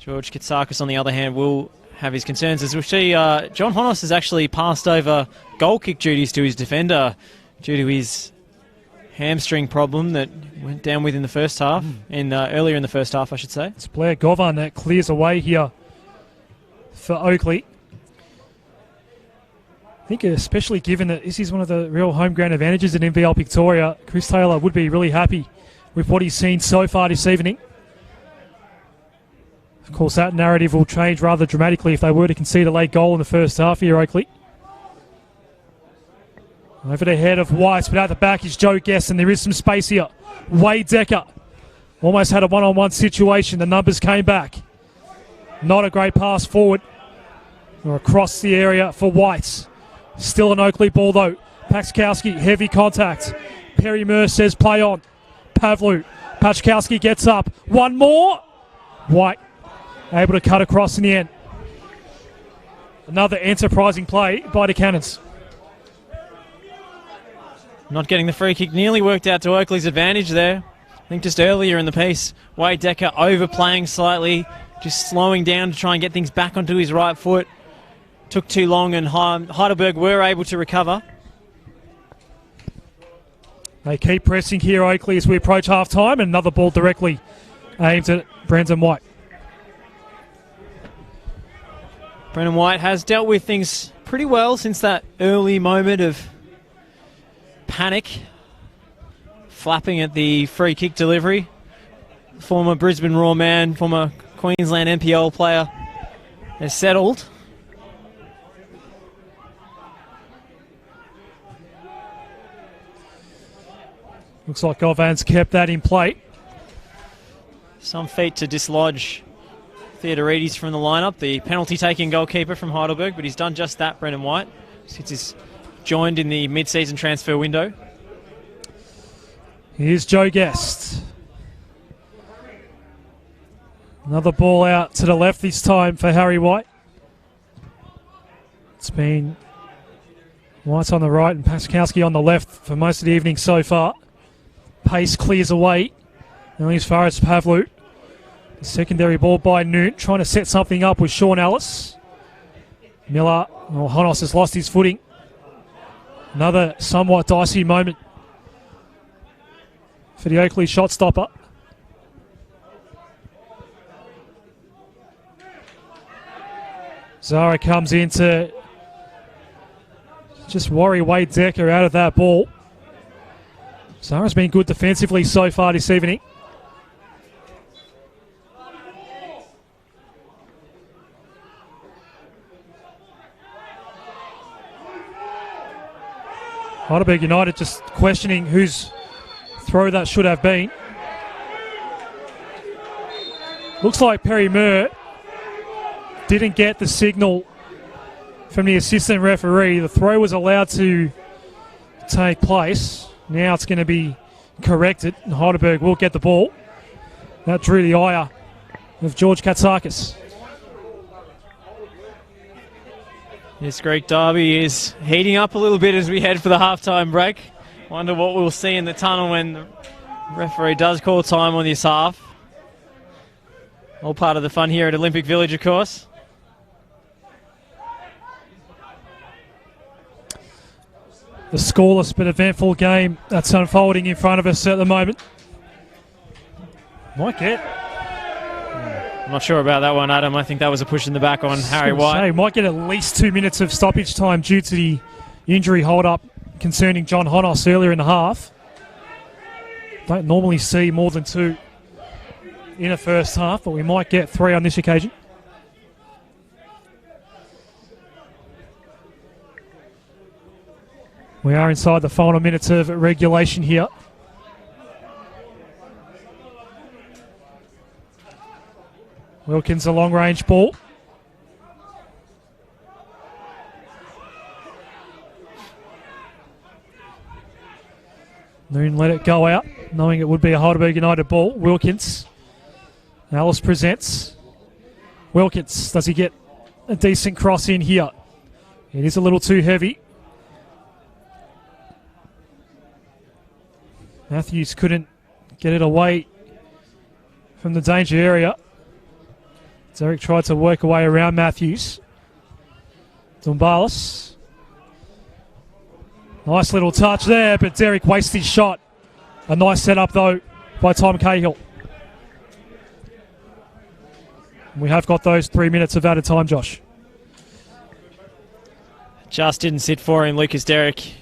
George Katsakis, on the other hand, will have his concerns. As we'll see, John Honos has actually passed over goal kick duties to his defender due to his hamstring problem that went down with in the first half, earlier in the first half, I should say. It's Blair Govan that clears away here for Oakleigh. I think especially given that this is one of the real home ground advantages in NPL Victoria, Chris Taylor would be really happy with what he's seen so far this evening. Of course, that narrative will change rather dramatically if they were to concede a late goal in the first half here, Oakleigh. Over the head of White, but out the back is Joe Guest, and there is some space here. Wade Decker almost had a one-on-one situation. The numbers came back. Not a great pass forward or across the area for White. Still an Oakleigh ball though. Pachkowski, heavy contact. Perry Moore says play on. Pavlu. Pachkowski gets up. One more. White able to cut across in the end. Another enterprising play by the Cannons. Not getting the free kick nearly worked out to Oakleigh's advantage there. I think just earlier in the piece, Wade Decker overplaying slightly, just slowing down to try and get things back onto his right foot. Took too long and Heidelberg were able to recover. They keep pressing here, Oakleigh, as we approach half-time. And another ball directly aimed at Brendan White. Brendan White has dealt with things pretty well since that early moment of panic, flapping at the free kick delivery. Former Brisbane Raw man, former Queensland NPL player, has settled. Looks like Govan's kept that in play. Some feet to dislodge Theodorides from the lineup, the penalty-taking goalkeeper from Heidelberg, but he's done just that, Brendan White, since he's joined in the mid-season transfer window. Here's Joe Guest. Another ball out to the left this time for Harry White. It's been White on the right and Pachkowski on the left for most of the evening so far. Pace clears away. Only as far as Pavlu. The secondary ball by Noon, trying to set something up with Sean Ellis. Miller, Honos has lost his footing. Another somewhat dicey moment for the Oakleigh shot stopper. Zara comes in to just worry Wade Decker out of that ball. Zara's been good defensively so far this evening. Heidelberg United just questioning whose throw that should have been. Looks like Perry Moore didn't get the signal from the assistant referee. The throw was allowed to take place. Now it's going to be corrected, and Heidelberg will get the ball. That drew the ire of George Katsakis. This Greek derby is heating up a little bit as we head for the halftime break. Wonder what we'll see in the tunnel when the referee does call time on this half. All part of the fun here at Olympic Village, of course. The scoreless but eventful game that's unfolding in front of us at the moment. Might get. I'm not sure about that one, Adam. I think that was a push in the back on Harry White. Might get at least 2 minutes of stoppage time due to the injury hold-up concerning John Honos earlier in the half. Don't normally see more than 2 in a first half, but we might get 3 on this occasion. We are inside the final minutes of regulation here. Wilkins, a long-range ball. Noon let it go out, knowing it would be a Heidelberg United ball. Wilkins. Alice presents. Wilkins, does he get a decent cross in here? It is a little too heavy. Matthews couldn't get it away from the danger area. Derek tried to work away around Matthews. Dumbalis. Nice little touch there, but Derek wastes his shot. A nice setup, though, by Tom Cahill. We have got those 3 minutes of added time, Josh. Just didn't sit for him, Lucas Derrick.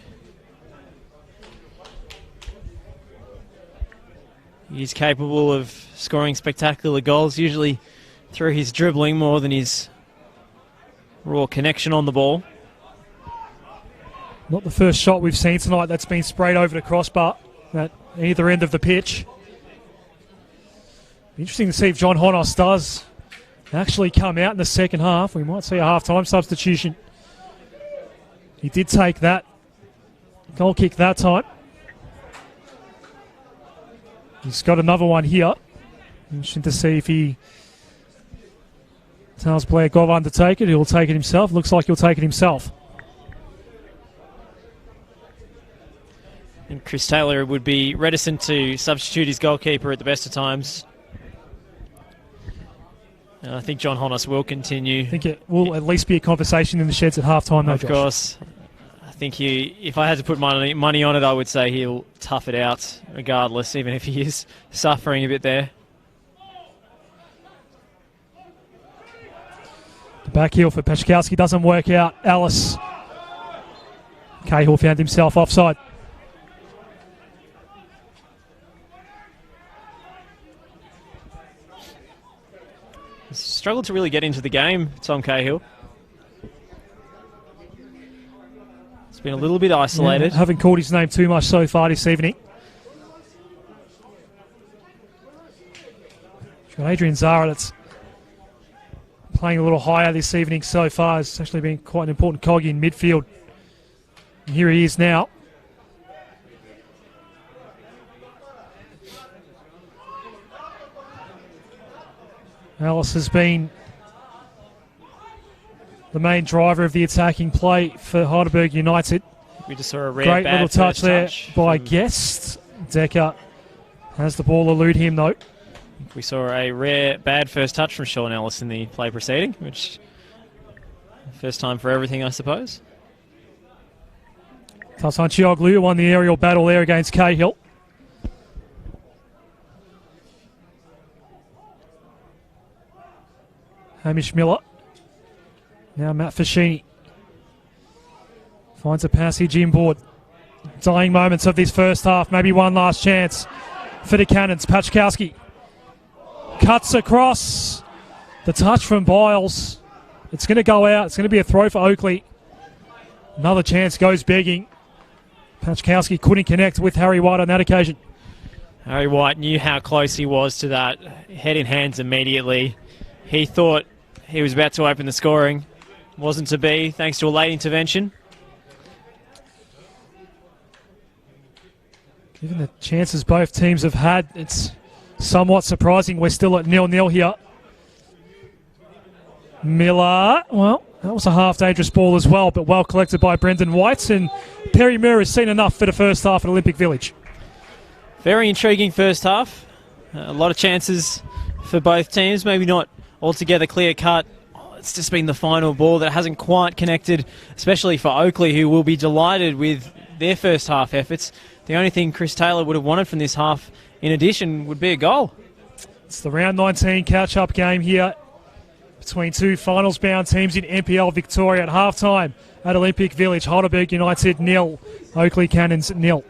He's capable of scoring spectacular goals, usually through his dribbling more than his raw connection on the ball. Not the first shot we've seen tonight that's been sprayed over the crossbar at either end of the pitch. Interesting to see if John Honos does actually come out in the second half. We might see a half-time substitution. He did take that goal kick that time. He's got another one here. Interesting to see if he tells Blair Govan to take it. He'll take it himself. Looks like he'll take it himself. And Chris Taylor would be reticent to substitute his goalkeeper at the best of times. And I think John Honos will continue. I think it will at least be a conversation in the sheds at half-time, though, Of course. I think if I had to put money on it, I would say he'll tough it out regardless, even if he is suffering a bit there. The back heel for Pachkowski doesn't work out. Alice. Cahill found himself offside. Struggled to really get into the game, Tom Cahill. It's been a little bit isolated. Yeah, haven't called his name too much so far this evening. We've got Adrian Zara that's playing a little higher this evening so far. It's actually been quite an important cog in midfield. And here he is now. Alice has been the main driver of the attacking play for Heidelberg United. We just saw a rare Great bad little touch there by from Guest. Decker has the ball elude him, though. We saw a rare bad first touch from Sean Ellis in the play proceeding, which first time for everything, I suppose. Tassan Chioglu won the aerial battle there against Cahill. Hamish Miller. Now Matt Fascini finds a passage inboard. Dying moments of this first half. Maybe one last chance for the Cannons. Pachkowski cuts across. The touch from Biles. It's going to go out. It's going to be a throw for Oakleigh. Another chance goes begging. Pachkowski couldn't connect with Harry White on that occasion. Harry White knew how close he was to that. Head in hands immediately. He thought he was about to open the scoring. Wasn't to be, thanks to a late intervention. Given the chances both teams have had, it's somewhat surprising we're still at 0-0 here. Miller, well, that was a half dangerous ball as well, but well collected by Brendan White, and Perry Moore has seen enough for the first half at Olympic Village. Very intriguing first half. A lot of chances for both teams, maybe not altogether clear cut. It's just been the final ball that hasn't quite connected, especially for Oakleigh, who will be delighted with their first half efforts. The only thing Chris Taylor would have wanted from this half, in addition, would be a goal. It's the round 19 catch-up game here between two finals-bound teams in NPL Victoria at half-time at Olympic Village. Heidelberg United 0, Oakleigh Cannons 0.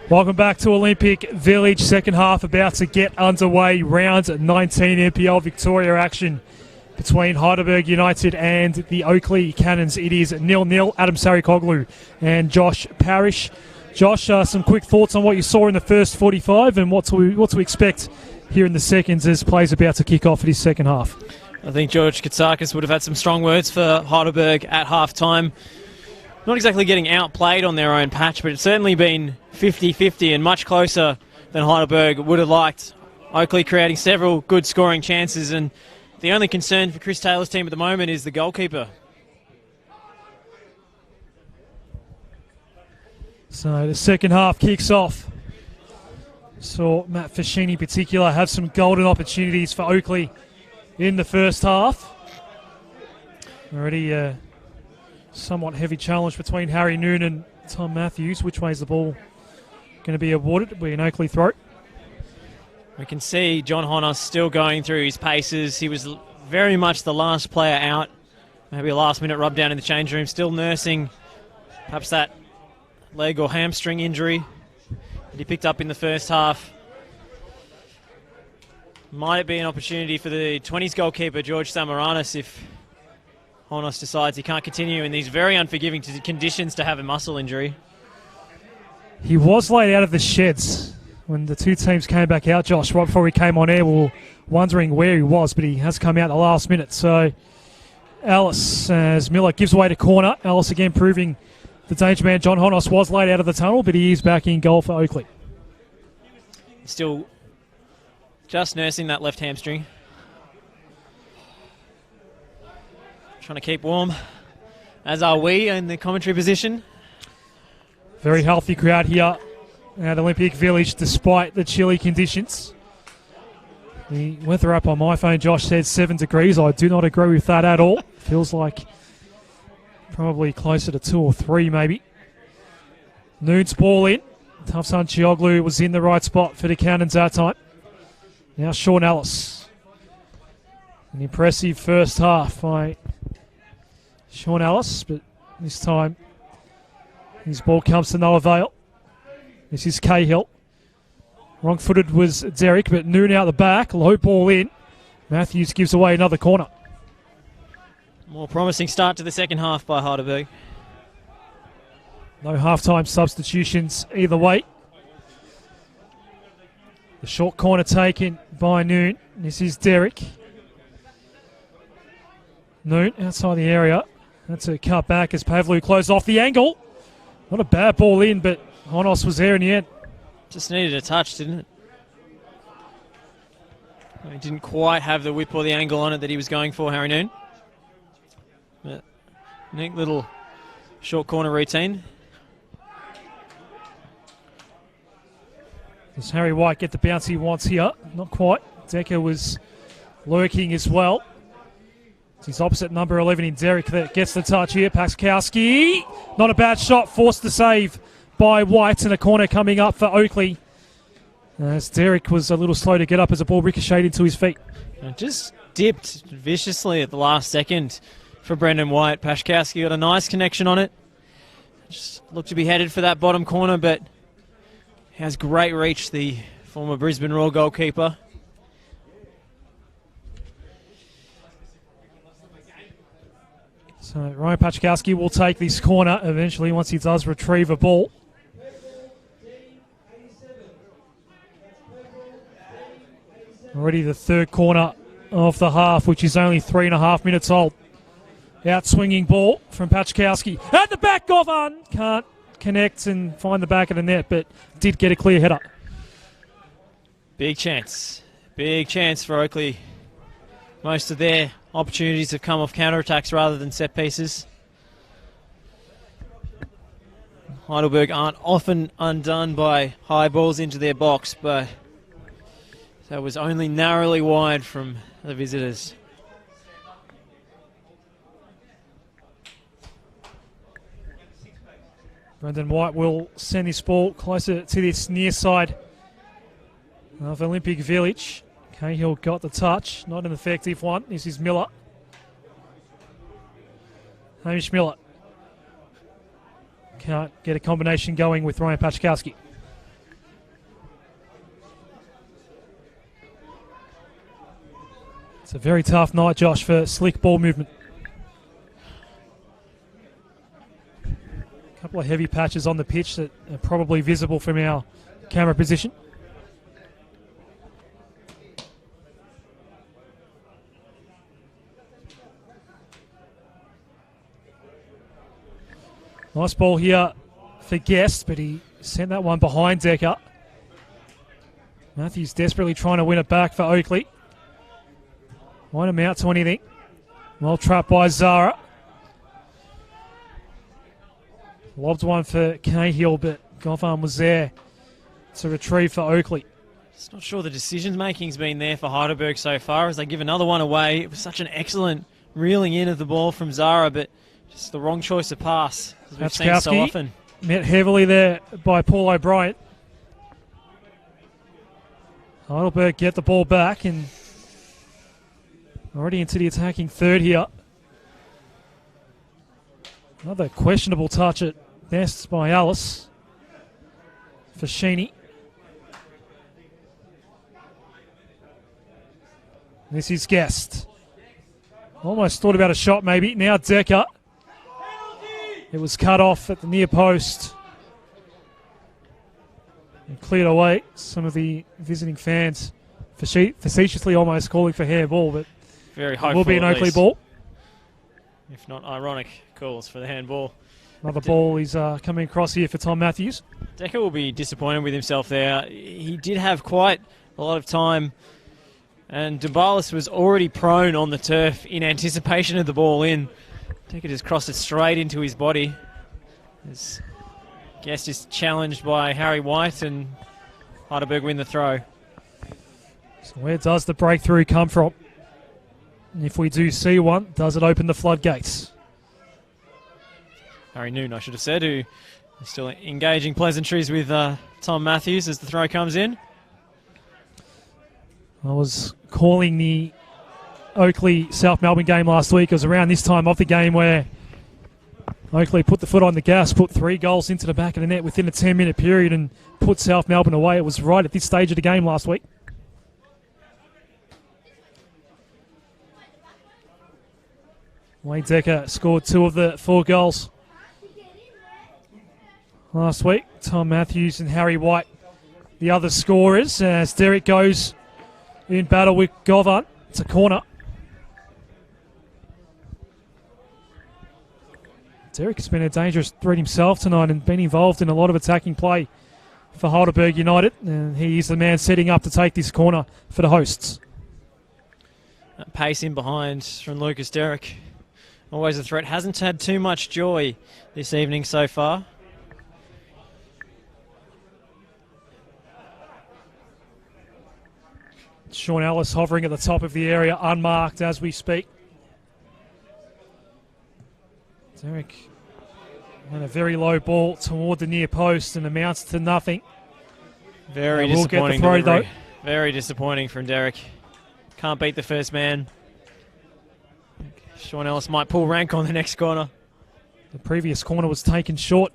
Welcome back to Olympic Village. Second half about to get underway. Round 19 NPL Victoria action between Heidelberg United and the Oakleigh Cannons. It is 0-0. Adam Sarikoglu and Josh Parrish. Josh, some quick thoughts on what you saw in the first 45 and what to expect here in the seconds as play's about to kick off at his second half. I think George Katsakis would have had some strong words for Heidelberg at half-time. Not exactly getting outplayed on their own patch, but it's certainly been 50-50 and much closer than Heidelberg would have liked. Oakleigh creating several good scoring chances, and the only concern for Chris Taylor's team at the moment is the goalkeeper. So the second half kicks off. Saw Matt Fascini in particular have some golden opportunities for Oakleigh in the first half. Already a somewhat heavy challenge between Harry Noon and Tom Matthews. Which way is the ball going to be awarded? It'll be an Oakleigh throw. We can see John Honos still going through his paces. He was very much the last player out. Maybe a last-minute rub down in the change room. Still nursing perhaps that leg or hamstring injury that he picked up in the first half. Might it be an opportunity for the 20s goalkeeper, George Samaranis, if Honos decides he can't continue in these very unforgiving conditions to have a muscle injury? He was laid out of the sheds when the two teams came back out, Josh. Right before we came on air, we were wondering where he was, but he has come out the last minute. So Ellis, as Miller gives away to corner. Ellis again proving the danger man. John Honos was laid out of the tunnel, but he is back in goal for Oakleigh. Still just nursing that left hamstring. Trying to keep warm, as are we in the commentary position. Very healthy crowd here at Olympic Village despite the chilly conditions. The weather app on my phone, Josh, said 7 degrees. I do not agree with that at all. Feels like probably closer to 2 or 3 maybe. Noon's ball in. Tafsan Chioglu was in the right spot for the Cannons that time. Now Sean Ellis. An impressive first half by Sean Ellis, but this time his ball comes to no avail. This is Cahill. Wrong-footed was Derek, but Noon out the back. Low ball in. Matthews gives away another corner. More promising start to the second half by Heidelberg. No half-time substitutions either way. The short corner taken by Noon. This is Derek. Noon outside the area. That's a cut back as Pavlu closed off the angle. Not a bad ball in, but Honos was there in the end. Just needed a touch, didn't it? He didn't quite have the whip or the angle on it that he was going for, Harry Noon. But neat little short corner routine. Does Harry White get the bounce he wants here? Not quite. Decker was lurking as well. It's his opposite number 11 in Derek that gets the touch here. Paskowski. Not a bad shot. Forced to save by White, and a corner coming up for Oakleigh. As Derek was a little slow to get up as the ball ricocheted into his feet. Just dipped viciously at the last second for Brendan White. Paskowski got a nice connection on it. Just looked to be headed for that bottom corner, but has great reach, the former Brisbane Roar goalkeeper. So Ryan Paczkowski will take this corner eventually once he does retrieve a ball. Already the third corner of the half, which is only 3.5 minutes old. Out swinging ball from Paczkowski. At the back, Govan can't connect and find the back of the net, but did get a clear header. Big chance for Oakleigh. Most of their opportunities have come off counterattacks rather than set pieces. Heidelberg aren't often undone by high balls into their box, but that was only narrowly wide from the visitors. Brendan White will send this ball closer to this near side of Olympic Village. Cahill got the touch, not an effective one. This is Miller. Hamish Miller. Can't get a combination going with Ryan Paczkowski. It's a very tough night, Josh, for slick ball movement. A couple of heavy patches on the pitch that are probably visible from our camera position. Nice ball here for Guest, but he sent that one behind Decker. Matthews desperately trying to win it back for Oakleigh. Won't amount to anything. Well trapped by Zara. Lobbed one for Cahill, but Govan was there to retrieve for Oakleigh. Just not sure the decision-making's been there for Heidelberg so far as they give another one away. It was such an excellent reeling in of the ball from Zara, but just the wrong choice of pass, as we've seen so often. Met heavily there by Paul O'Brien. Heidelberg get the ball back and already into the attacking third here. Another questionable touch at best by Alice for Sheeny. This is Guest. Almost thought about a shot maybe. Now Decker. It was cut off at the near post and cleared away. Some of the visiting fans facetiously almost calling for handball, but very it will be an Oakleigh ball. If not ironic calls for the handball. Another ball is coming across here for Tom Matthews. Decker will be disappointed with himself there. He did have quite a lot of time, and Dubalis was already prone on the turf in anticipation of the ball in. Decker just crossed it straight into his body. His Guest is challenged by Harry White, and Heidelberg win the throw. So where does the breakthrough come from? And if we do see one, does it open the floodgates? Harry Noon, I should have said, who is still engaging pleasantries with Tom Matthews as the throw comes in. I was calling the Oakleigh South Melbourne game last week. It was around this time of the game where Oakleigh put the foot on the gas, put 3 goals into the back of the net within a 10-minute period and put South Melbourne away. It was right at this stage of the game last week. Wayne Decker scored 2 of the 4 goals last week. Tom Matthews and Harry White, the other scorers, as Derek goes in battle with Govan. It's a corner. Derek has been a dangerous threat himself tonight and been involved in a lot of attacking play for Heidelberg United, and he is the man setting up to take this corner for the hosts. That pace in behind from Lucas Derrick. Always a threat. Hasn't had too much joy this evening so far. Sean Ellis hovering at the top of the area, unmarked as we speak. Derek and a very low ball toward the near post and amounts to nothing. Very disappointing throw, though. Very disappointing from Derek. Can't beat the first man. Sean Ellis might pull rank on the next corner. The previous corner was taken short.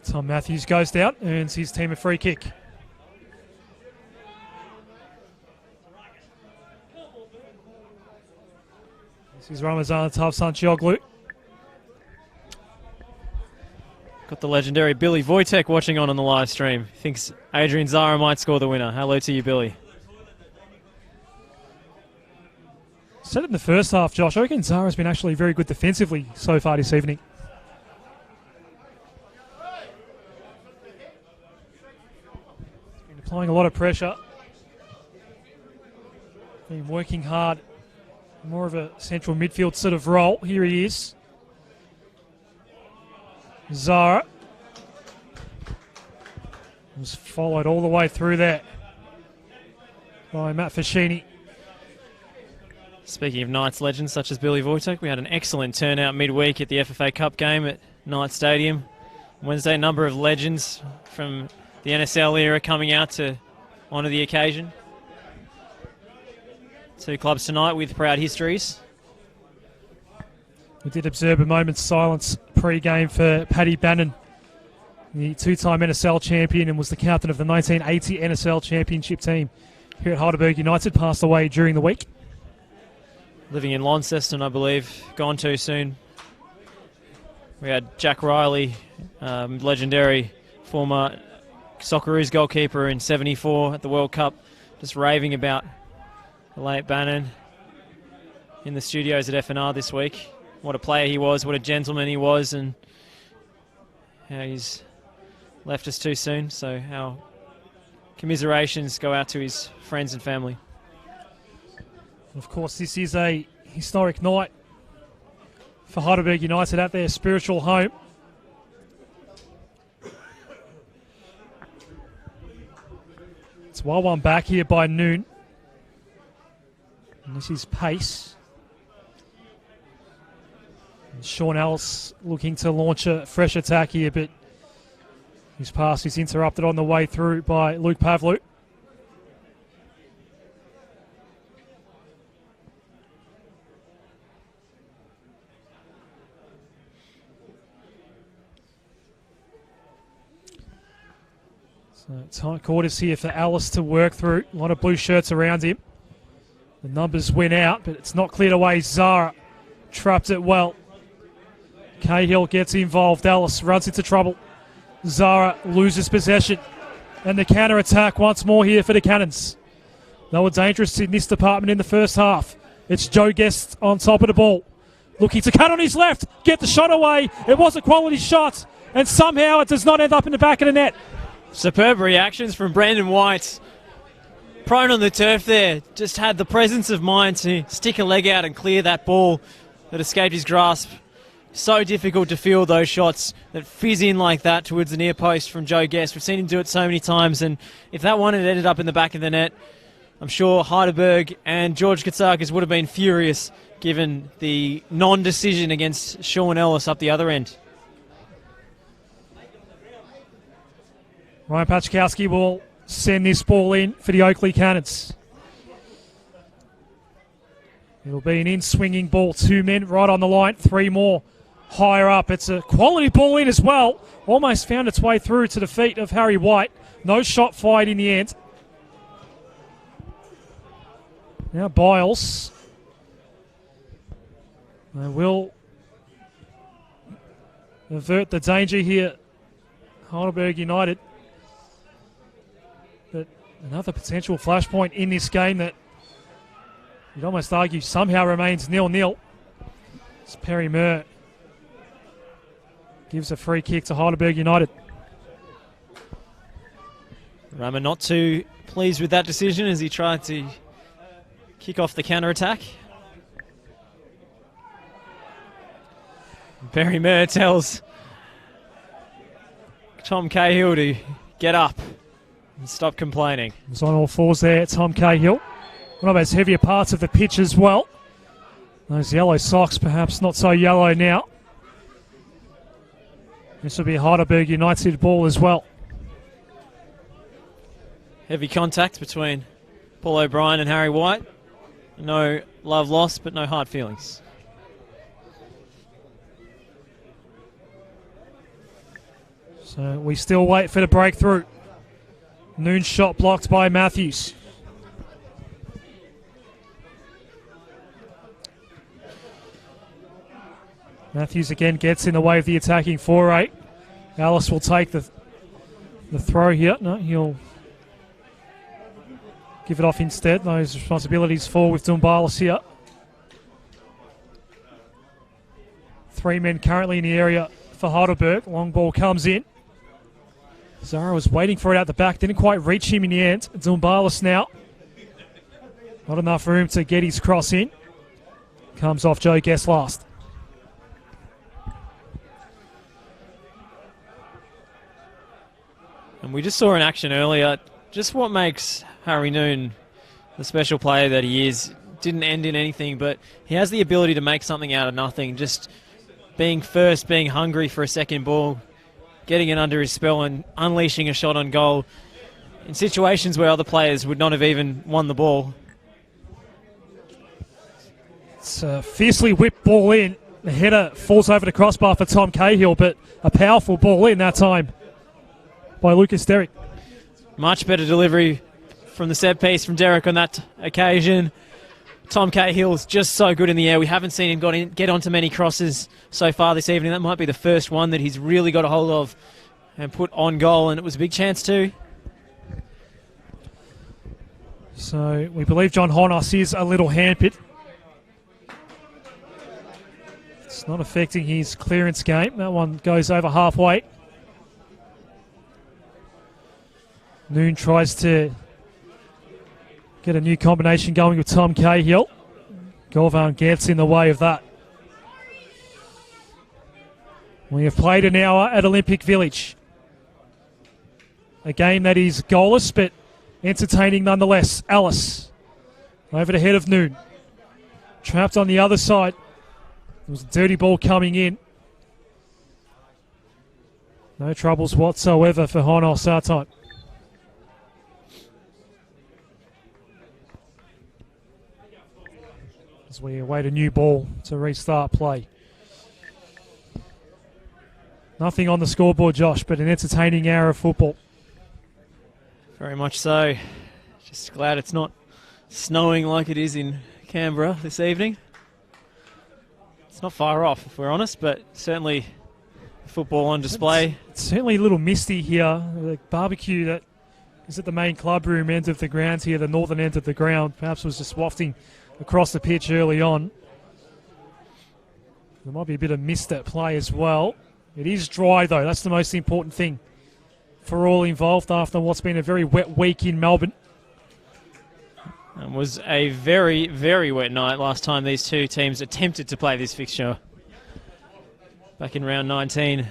Tom Matthews goes down, earns his team a free kick. This is Ramazan Tavsanchioglu. Got the legendary Billy Wojtek watching on the live stream. Thinks Adrian Zara might score the winner. Hello to you, Billy. Said it in the first half, Josh. Adrian Zara has been actually very good defensively so far this evening. Been applying a lot of pressure. Been working hard. More of a central midfield sort of role. Here he is. Zara was followed all the way through there by Matt Fascini. Speaking of Knights legends such as Billy Wojtek, we had an excellent turnout midweek at the FFA Cup game at Knights Stadium. Wednesday, a number of legends from the NSL era coming out to honour the occasion. 2 clubs tonight with proud histories. We did observe a moment's silence pre-game for Paddy Bannon, the two-time NSL champion and was the captain of the 1980 NSL championship team here at Heidelberg United, passed away during the week. Living in Launceston, I believe. Gone too soon. We had Jack Riley, legendary former Socceroos goalkeeper in '74 at the World Cup, just raving about the late Bannon in the studios at FNR this week. What a player he was, what a gentleman he was, and how he's left us too soon. So our commiserations go out to his friends and family. Of course, this is a historic night for Heidelberg United at their spiritual home. It's 1-1 back here by noon. And this is pace. And Sean Ellis looking to launch a fresh attack here, but his pass is interrupted on the way through by Luke Pavlu. So tight quarters here for Ellis to work through. A lot of blue shirts around him. The numbers went out, but it's not cleared away. Zara trapped it well. Cahill gets involved. Ellis runs into trouble. Zara loses possession. And the counter-attack once more here for the Cannons. They were dangerous in this department in the first half. It's Joe Guest on top of the ball. Looking to cut on his left. Get the shot away. It was a quality shot. And somehow it does not end up in the back of the net. Superb reactions from Brandon White. Prone on the turf there. Just had the presence of mind to stick a leg out and clear that ball that escaped his grasp. So difficult to field those shots that fizz in like that towards the near post from Joe Guest. We've seen him do it so many times, and if that one had ended up in the back of the net, I'm sure Heidelberg and George Katsakis would have been furious given the non-decision against Sean Ellis up the other end. Ryan Pachkowski will send this ball in for the Oakleigh Cannons. It'll be an in-swinging ball. 2 men right on the line. 3 more higher up. It's a quality ball in as well. Almost found its way through to the feet of Harry White. No shot fired in the end. Now Biles. They will avert the danger here. Heidelberg United. But another potential flashpoint in this game that you'd almost argue somehow remains 0-0. It's Perry Murr gives a free kick to Heidelberg United. Rama not too pleased with that decision as he tried to kick off the counter-attack. Perry Murr tells Tom Cahill to get up and stop complaining. It's on all fours there, Tom Cahill. One of those heavier parts of the pitch as well. Those yellow socks perhaps not so yellow now. This will be a Heidelberg United ball as well. Heavy contact between Paul O'Brien and Harry White. No love lost, but no hard feelings. So we still wait for the breakthrough. Noon shot blocked by Matthews. Matthews again gets in the way of the attacking foray. Ellis will take the throw here. No, he'll give it off instead. Those responsibilities fall with Dumbalis here. 3 men currently in the area for Heidelberg. Long ball comes in. Zara was waiting for it out the back. Didn't quite reach him in the end. Dumbalis now. Not enough room to get his cross in. Comes off Joe Guest last. And we just saw in action earlier just what makes Harry Noon the special player that he is. Didn't end in anything, but he has the ability to make something out of nothing. Just being first, being hungry for a second ball, getting it under his spell and unleashing a shot on goal in situations where other players would not have even won the ball. It's a fiercely whipped ball in. The header falls over the crossbar for Tom Cahill, but a powerful ball in that time by Lucas Derrick. Much better delivery from the set piece from Derek on that occasion. Tom Cahill's just so good in the air. We haven't seen him get onto many crosses so far this evening. That might be the first one that he's really got a hold of and put on goal, and it was a big chance too. So we believe John Honos is a little hampered. It's not affecting his clearance game. That one goes over halfway. Noon tries to get a new combination going with Tom Cahill. Gorvan gets in the way of that. We have played an hour at Olympic Village. A game that is goalless but entertaining nonetheless. Ellis over the head of Noon. Trapped on the other side. There was a dirty ball coming in. No troubles whatsoever for Honos our time. As we await a new ball to restart play. Nothing on the scoreboard, Josh, but an entertaining hour of football. Very much so. Just glad it's not snowing like it is in Canberra this evening. It's not far off, if we're honest, but certainly football on display. It's certainly a little misty here. The barbecue that is at the main club room end of the ground here, the northern end of the ground, perhaps was just wafting across the pitch early on. There might be a bit of mist at play as well. It is dry, though. That's the most important thing for all involved after what's been a very wet week in Melbourne. It was a very, very wet night last time these two teams attempted to play this fixture. Back in round 19,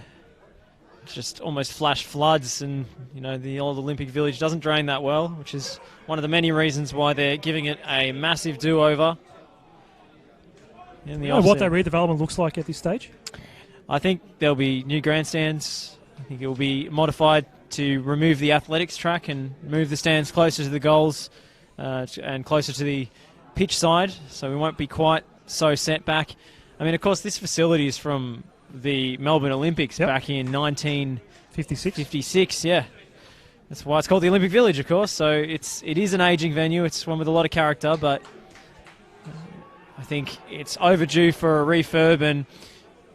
just almost flash floods, and you know the old Olympic Village doesn't drain that well, which is one of the many reasons why they're giving it a massive do-over. In the what that redevelopment looks like at this stage? I think there'll be new grandstands. I think it will be modified to remove the athletics track and move the stands closer to the goals and closer to the pitch side, so we won't be quite so set back. I mean, of course, this facility is from the Melbourne Olympics back in 1956. Yeah, that's why it's called the Olympic Village, of course. So it is an ageing venue. It's one with a lot of character, but I think it's overdue for a refurb, and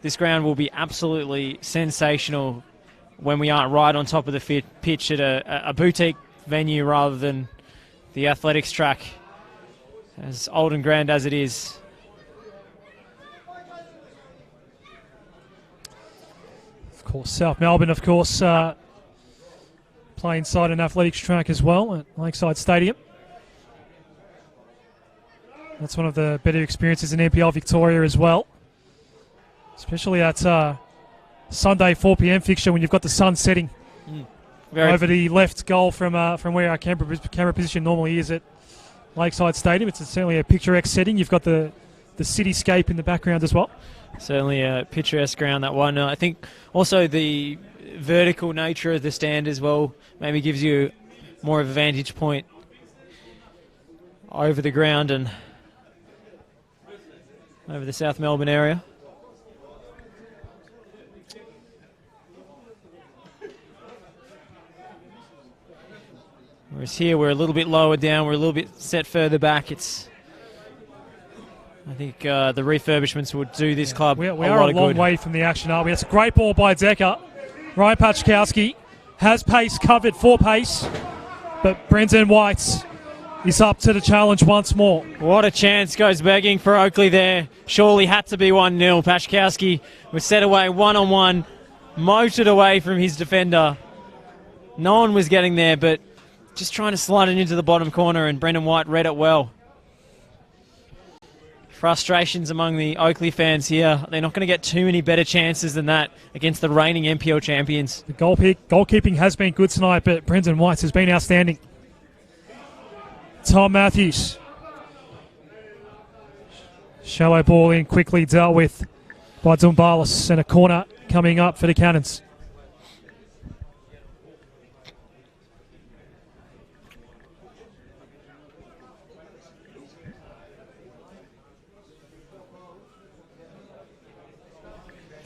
this ground will be absolutely sensational when we aren't right on top of the pitch at a boutique venue rather than the athletics track, as old and grand as it is. Of course, South Melbourne, play inside an athletics track as well at Lakeside Stadium. That's one of the better experiences in NPL Victoria as well. Especially at Sunday 4 p.m. fixture when you've got the sun setting over the left goal from where our camera position normally is at Lakeside Stadium. It's certainly a picturesque setting. You've got the cityscape in the background as well. Certainly a picturesque ground, that one. I think also the vertical nature of the stand as well maybe gives you more of a vantage point over the ground and over the South Melbourne area. Whereas here we're a little bit lower down, we're a little bit set further back. I think the refurbishments would do this club we a are lot a of long good. way from the action, aren't we? That's a great ball by Decker. Ryan Pachkowski has pace covered for pace, but Brendan White is up to the challenge once more. What a chance goes begging for Oakleigh there. Surely had to be 1-0. Pachkowski was set away one-on-one, motored away from his defender. No one was getting there, but just trying to slide it into the bottom corner, and Brendan White read it well. Frustrations among the Oakleigh fans here. They're not going to get too many better chances than that against the reigning NPL champions. The goalkeeping has been good tonight, but Brendan White has been outstanding. Tom Matthews. Shallow ball in, quickly dealt with by Dumbalis, and a corner coming up for the Cannons.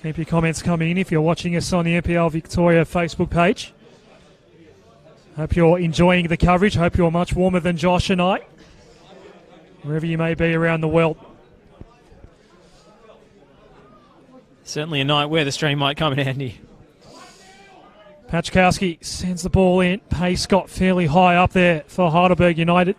Keep your comments coming in if you're watching us on the NPL Victoria Facebook page. Hope you're enjoying the coverage. Hope you're much warmer than Josh and I, wherever you may be around the world. Certainly a night where the stream might come in handy. Pachkowski sends the ball in. Pace got fairly high up there for Heidelberg United.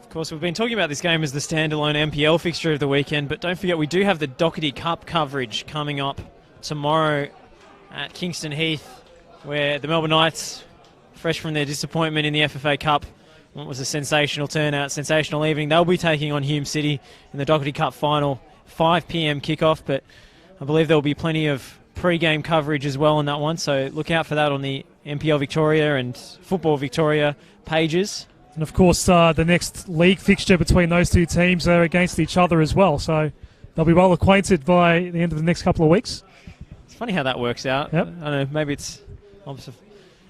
Of course, we've been talking about this game as the standalone NPL fixture of the weekend, but don't forget we do have the Doherty Cup coverage coming up tomorrow at Kingston Heath, where the Melbourne Knights, fresh from their disappointment in the FFA Cup, what was a sensational turnout, sensational evening, they'll be taking on Hume City in the Doherty Cup final, 5 p.m. kickoff, but I believe there will be plenty of pre-game coverage as well on that one, so look out for that on the NPL Victoria and Football Victoria pages. And of course, the next league fixture between those two teams are against each other as well, so they'll be well acquainted by the end of the next couple of weeks. It's funny how that works out. Yep. I don't know, maybe it's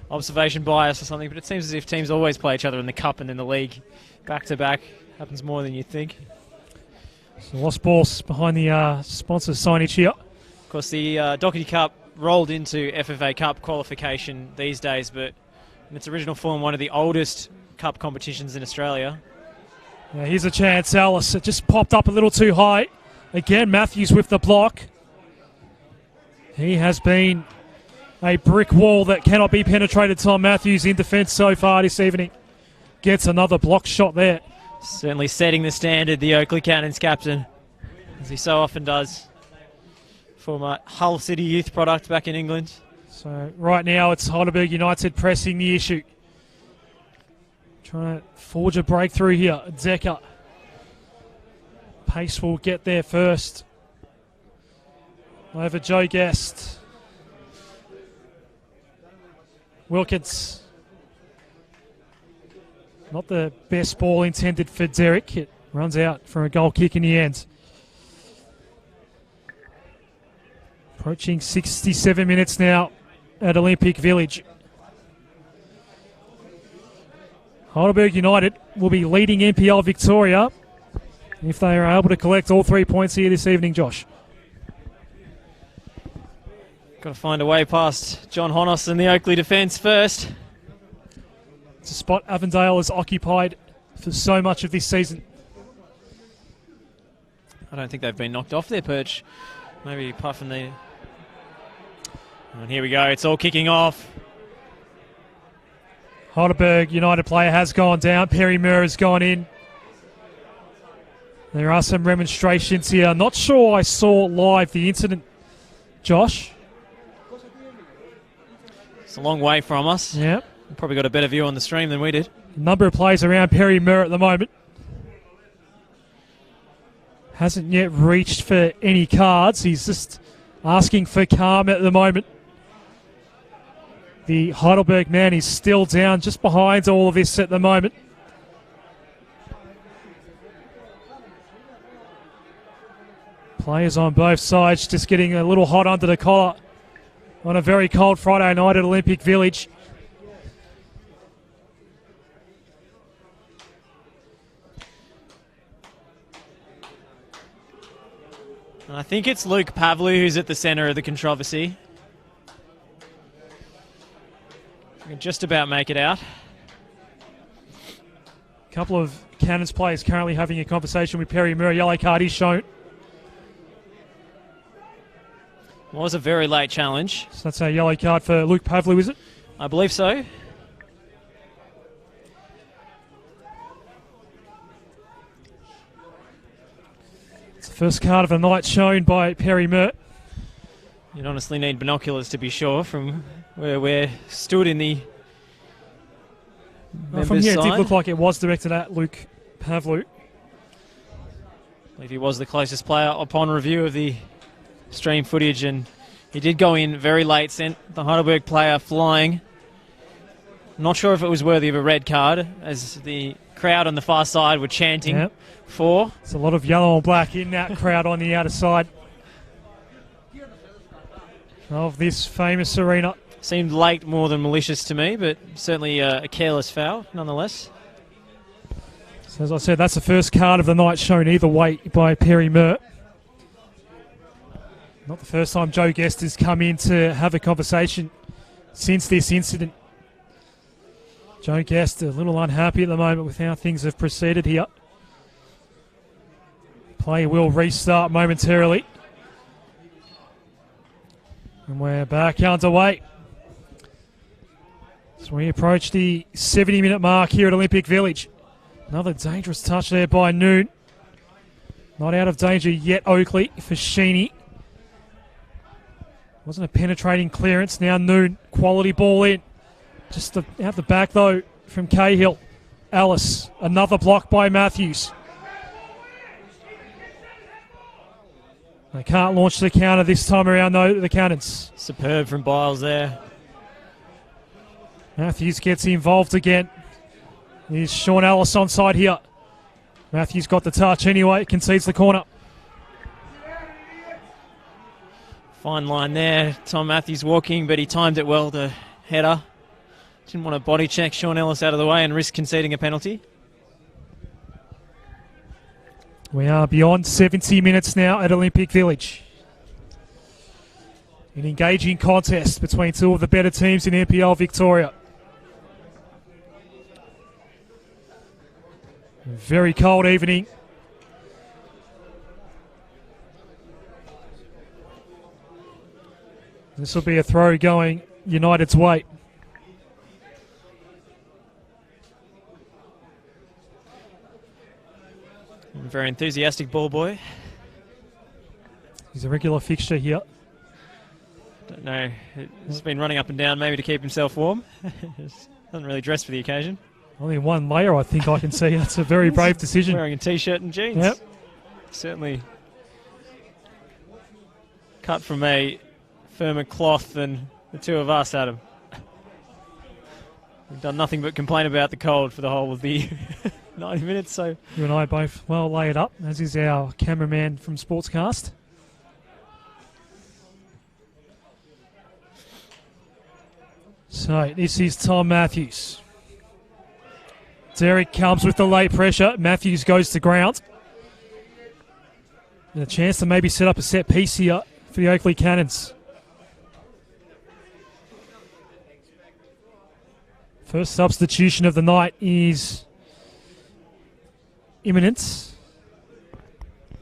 observation bias or something, but it seems as if teams always play each other in the Cup and in the league back-to-back. Happens more than you think. So lost balls behind the sponsor signage here. Of course, the Doherty Cup rolled into FFA Cup qualification these days, but in its original form, one of the oldest Cup competitions in Australia. Yeah, here's a chance, Ellis. It just popped up a little too high. Again, Matthews with the block. He has been a brick wall that cannot be penetrated. Tom Matthews in defence so far this evening. Gets another block shot there. Certainly setting the standard, the Oakleigh Cannons captain, as he so often does. Former Hull City youth product back in England. So right now it's Heidelberg United pressing the issue. Trying to forge a breakthrough here. Decker. Pace will get there first. Over Joe Guest. Wilkins. Not the best ball intended for Derek. It runs out for a goal kick in the end. Approaching 67 minutes now at Olympic Village. Heidelberg United will be leading NPL Victoria if they are able to collect all 3 points here this evening, Josh. Got to find a way past John Honos and the Oakleigh defence first. It's a spot Avondale has occupied for so much of this season. I don't think they've been knocked off their perch. Maybe apart from the... And here we go, it's all kicking off. Heidelberg United player has gone down. Perry Murr has gone in. There are some remonstrations here. Not sure I saw live the incident, Josh. It's a long way from us. Yeah. Probably got a better view on the stream than we did. A number of players around Perry Murr at the moment. Hasn't yet reached for any cards. He's just asking for calm at the moment. The Heidelberg man is still down just behind all of this at the moment. Players on both sides just getting a little hot under the collar on a very cold Friday night at Olympic Village. And I think it's Luke Pavlu who's at the centre of the controversy. We can just about make it out. A couple of Cannons players currently having a conversation with Perry Murray. Yellow card is shown. Was a very late challenge. So that's a yellow card for Luke Pavlu, is it? I believe so. It's the first card of the night shown by Perry Murray. You'd honestly need binoculars to be sure from where we're stood in the Well, from here, it did look like it was directed at Luke Pavlu. I believe he was the closest player upon review of the stream footage, and he did go in very late, sent the Heidelberg player flying. Not sure if it was worthy of a red card, as the crowd on the far side were chanting for. It's a lot of yellow and black in that crowd on the outer side of this famous arena. Seemed late more than malicious to me, but certainly a careless foul nonetheless. So as I said, that's the first card of the night shown either way by Perry Murray. Not the first time Joe Guest has come in to have a conversation since this incident. Joe Guest a little unhappy at the moment with how things have proceeded here. Play will restart momentarily. And we're back underway. So we approach the 70-minute mark here at Olympic Village. Another dangerous touch there by Noon. Not out of danger yet, Oakleigh for Sheeny. Wasn't a penetrating clearance. Now Noon, quality ball in. Just out the back though from Cahill. Ellis, another block by Matthews. They can't launch the counter this time around though, the Cannons. Superb from Biles there. Matthews gets involved again. Here's Sean Ellis on side here. Matthews got the touch anyway, concedes the corner. Fine line there. Tom Matthews walking, but he timed it well to header. Didn't want to body check Sean Ellis out of the way and risk conceding a penalty. We are beyond 70 minutes now at Olympic Village. An engaging contest between two of the better teams in NPL Victoria. A very cold evening. This will be a throw going United's way. Very enthusiastic ball boy. He's a regular fixture here. Don't know. He's been running up and down maybe to keep himself warm. Doesn't really dress for the occasion. Only one layer I think I can see. That's a very brave decision. Wearing a t-shirt and jeans. Yep. Certainly cut from a firmer cloth than the two of us, Adam. We've done nothing but complain about the cold for the whole of the 90 minutes. So you and I both well laid up, as is our cameraman from Sportscast. So this is Tom Matthews. Derek comes with the late pressure. Matthews goes to ground. And a chance to maybe set up a set piece here for the Oakleigh Cannons. First substitution of the night is imminent.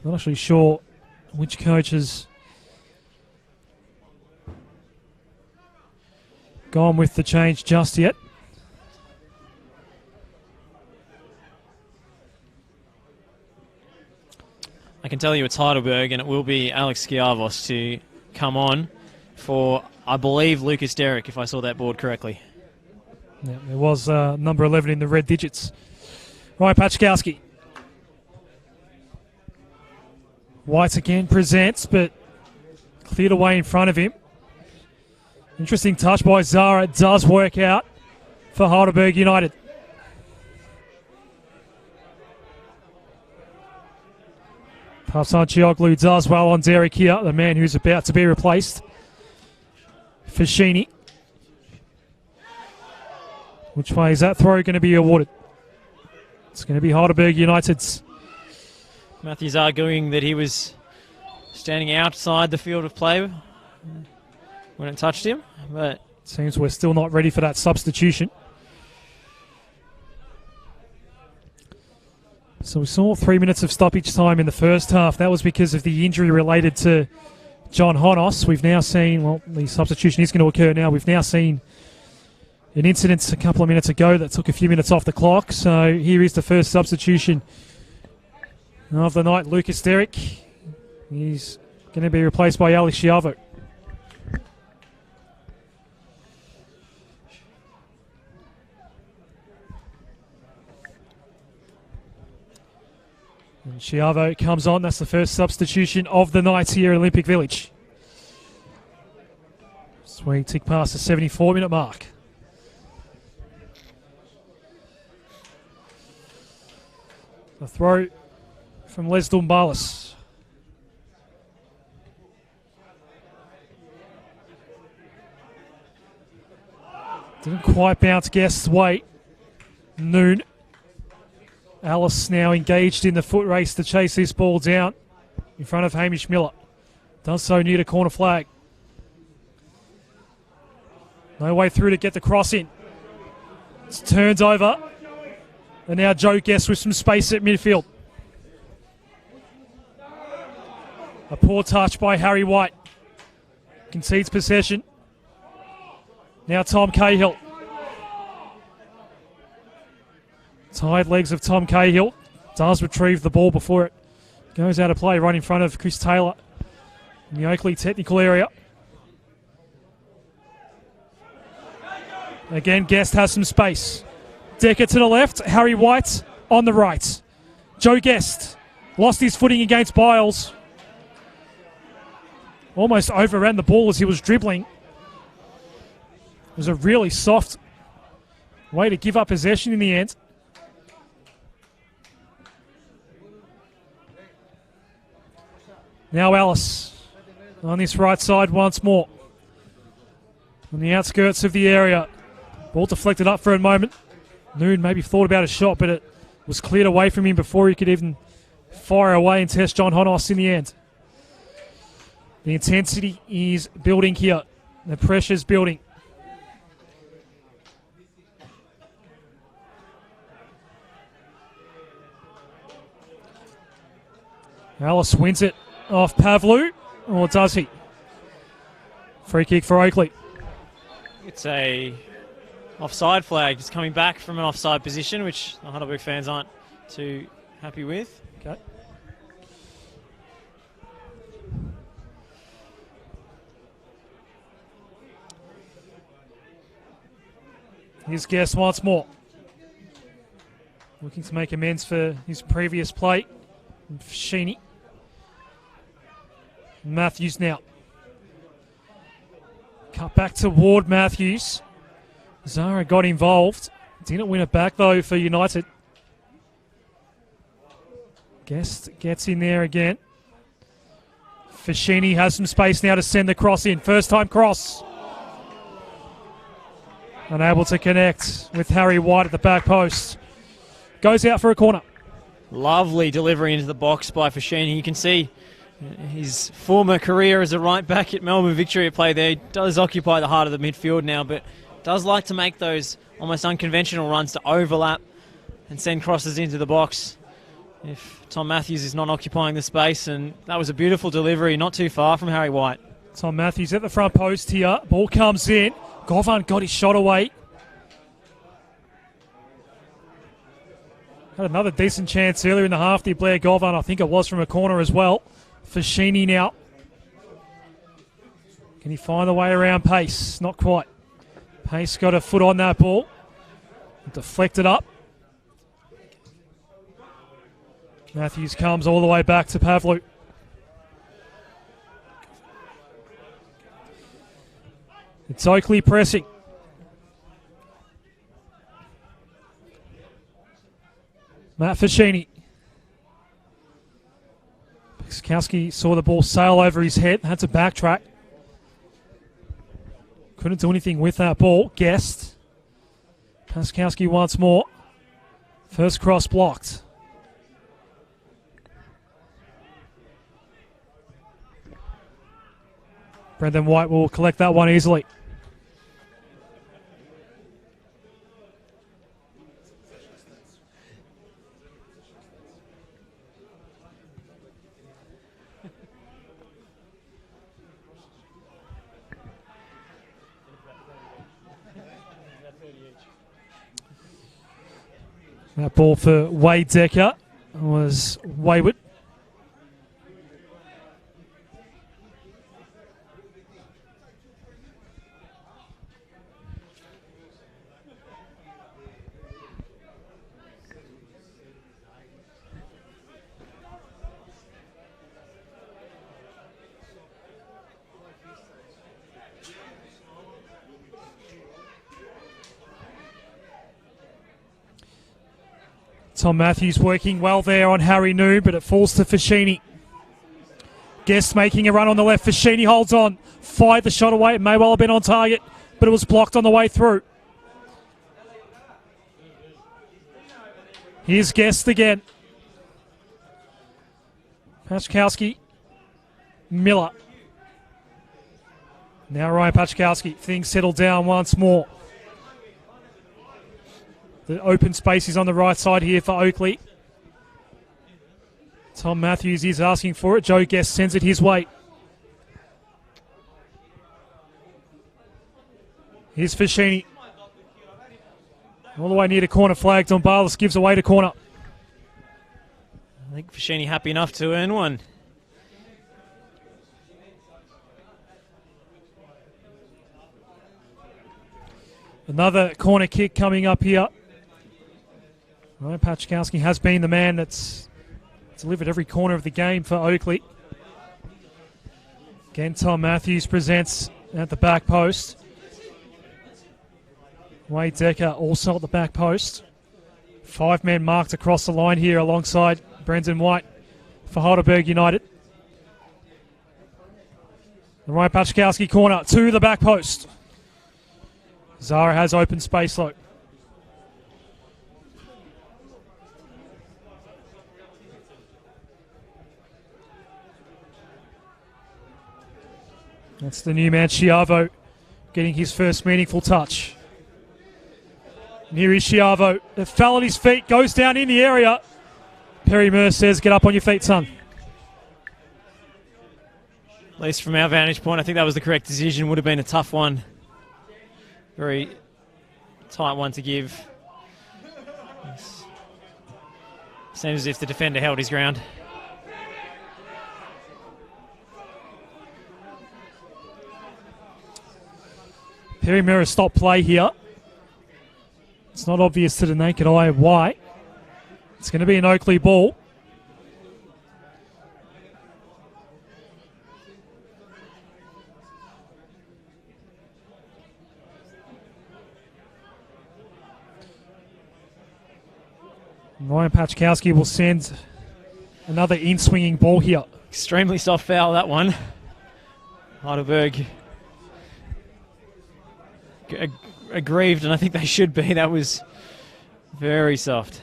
Not actually sure which coach has gone with the change just yet. I can tell you it's Heidelberg, and it will be Alex Schiavos to come on for, I believe, Lucas Derrick, if I saw that board correctly. Yeah, there was number 11 in the red digits. Ryan Pachkowski. White again presents, but cleared away in front of him. Interesting touch by Zara. It does work out for Heidelberg United. Passanchioglu does well on Derek here, the man who's about to be replaced. Fashini. Which way is that throw going to be awarded? It's going to be Heidelberg United's. Matthews arguing that he was standing outside the field of play when it touched him, but seems we're still not ready for that substitution. So we saw 3 minutes of stoppage time in the first half. That was because of the injury related to John Honos. We've now seen, well, the substitution is going to occur now. We've now seen an incident a couple of minutes ago that took a few minutes off the clock. So here is the first substitution of the night, Lucas Derrick. He's going to be replaced by Ali Schiavo. And Schiavo comes on. That's the first substitution of the night here at Olympic Village. So we tick past the 74-minute mark. The throw from Les Dumbalis. Didn't quite bounce Guest's way. Noon. Alice now engaged in the foot race to chase this ball down in front of Hamish Miller. Does so near the corner flag. No way through to get the cross in. It turns over. And now Joe Guest with some space at midfield. A poor touch by Harry White. Concedes possession. Now Tom Cahill. Tired legs of Tom Cahill. Does retrieve the ball before it goes out of play right in front of Chris Taylor in the Oakleigh technical area. Again, Guest has some space. Decker to the left, Harry White on the right. Joe Guest lost his footing against Biles. Almost overran the ball as he was dribbling. It was a really soft way to give up possession in the end. Now Ellis on this right side once more. On the outskirts of the area. Ball deflected up for a moment. Noon maybe thought about a shot, but it was cleared away from him before he could even fire away and test John Honos in the end. The intensity is building here. The pressure's building. Ellis wins it off Pavlu, or does he? Free kick for Oakleigh. It's a offside flag. Just coming back from an offside position, which the Heidelberg fans aren't too happy with. Okay. Here's Guest once more. Looking to make amends for his previous play. Sheeny. Matthews now. Cut back toward Matthews. Zara got involved. Didn't win it back though for United. Guest gets in there again. Fashini has some space now to send the cross in. First time cross. Unable to connect with Harry White at the back post. Goes out for a corner. Lovely delivery into the box by Fashini. You can see his former career as a right back at Melbourne Victory play there. He does occupy the heart of the midfield now, but does like to make those almost unconventional runs to overlap and send crosses into the box if Tom Matthews is not occupying the space. And that was a beautiful delivery, not too far from Harry White. Tom Matthews at the front post here. Ball comes in. Govan got his shot away. Had another decent chance earlier in the half. The Blair Govan, I think it was from a corner as well. Fashini now. Can he find the way around Pace? Not quite. Pace got a foot on that ball. Deflected up. Matthews comes all the way back to Pavlu. It's Oakleigh pressing. Matt Fashini. Pikowski saw the ball sail over his head, had to backtrack. Couldn't do anything with that ball. Guest. Paskowski once more. First cross blocked. Brendan White will collect that one easily. That ball for Wade Decker was wayward. Tom Matthews working well there on Harry Noon, but it falls to Fashini. Guest making a run on the left. Fashini holds on. Fired the shot away. It may well have been on target, but it was blocked on the way through. Here's Guest again. Paskowski. Miller Now Ryan Pachkowski, things settle down once more. The open space is on the right side here for Oakleigh. Tom Matthews is asking for it. Joe Guest sends it his way. Here's Fashini. All the way near the corner flag. Dombalis gives away to corner. I think Fashini happy enough to earn one. Another corner kick coming up here. Ryan Pachkowski has been the man that's delivered every corner of the game for Oakleigh. Again, Tom Matthews presents at the back post. Wade Decker also at the back post. 5 men marked across the line here alongside Brendan White for Heidelberg United. The Ryan Pachkowski corner to the back post. Zara has open space though. That's the new man, Chiavo, getting his first meaningful touch. And here is Chiavo. It fell at his feet, goes down in the area. Perry Moore says, get up on your feet, son. At least from our vantage point, I think that was the correct decision. Would have been a tough one. Very tight one to give. Seems as if the defender held his ground. Perry Moore stopped play here. It's not obvious to the naked eye why. It's going to be an Oakleigh ball. Ryan Pachkowski will send another in-swinging ball here. Extremely soft foul, that one. Heidelberg aggrieved, and I think they should be. That was very soft.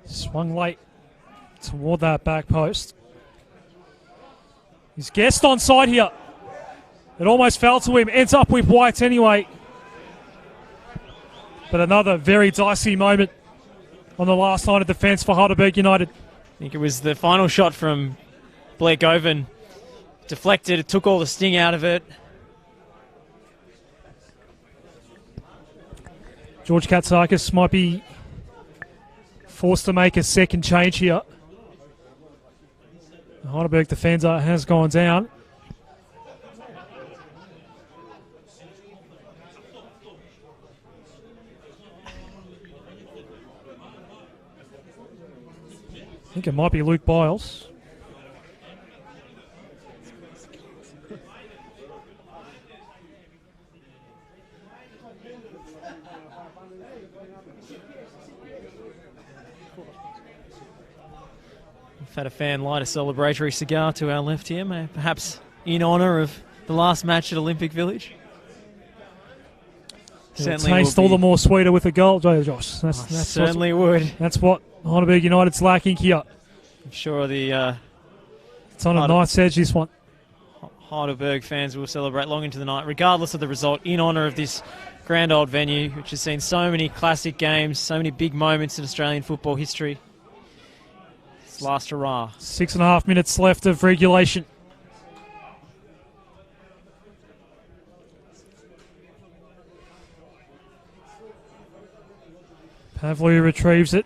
Swung late toward that back post. His Guest on side here. It almost fell to him. Ends up with White anyway. But another very dicey moment on the last line of defence for Heidelberg United. I think it was the final shot from Blake Oven. Deflected, it took all the sting out of it. George Katsakis might be forced to make a second change here. The Heidelberg defender has gone down. I think it might be Luke Biles. We've had a fan light a celebratory cigar to our left here, perhaps in honour of the last match at Olympic Village. Certainly taste all the more sweeter with a goal, Josh. That's certainly would. That's what Heidelberg United's lacking here. I'm sure the it's on a night's edge, this one. Heidelberg fans will celebrate long into the night, regardless of the result, in honour of this grand old venue, which has seen so many classic games, so many big moments in Australian football history. It's last hurrah. 6.5 minutes left of regulation. Pavlou retrieves it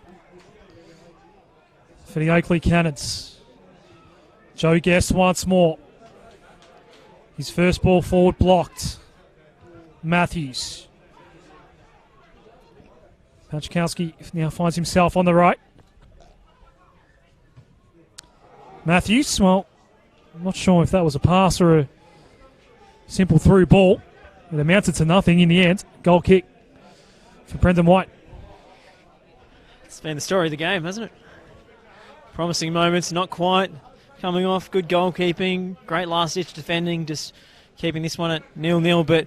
for the Oakleigh Cannons. Joe Guest once more. His first ball forward blocked. Matthews. Pachkowski now finds himself on the right. Matthews, well, I'm not sure if that was a pass or a simple through ball. It amounted to nothing in the end. Goal kick for Brendan White. It's been the story of the game, hasn't it? Promising moments, not quite coming off. Good goalkeeping, great last-ditch defending, just keeping this one at 0-0. But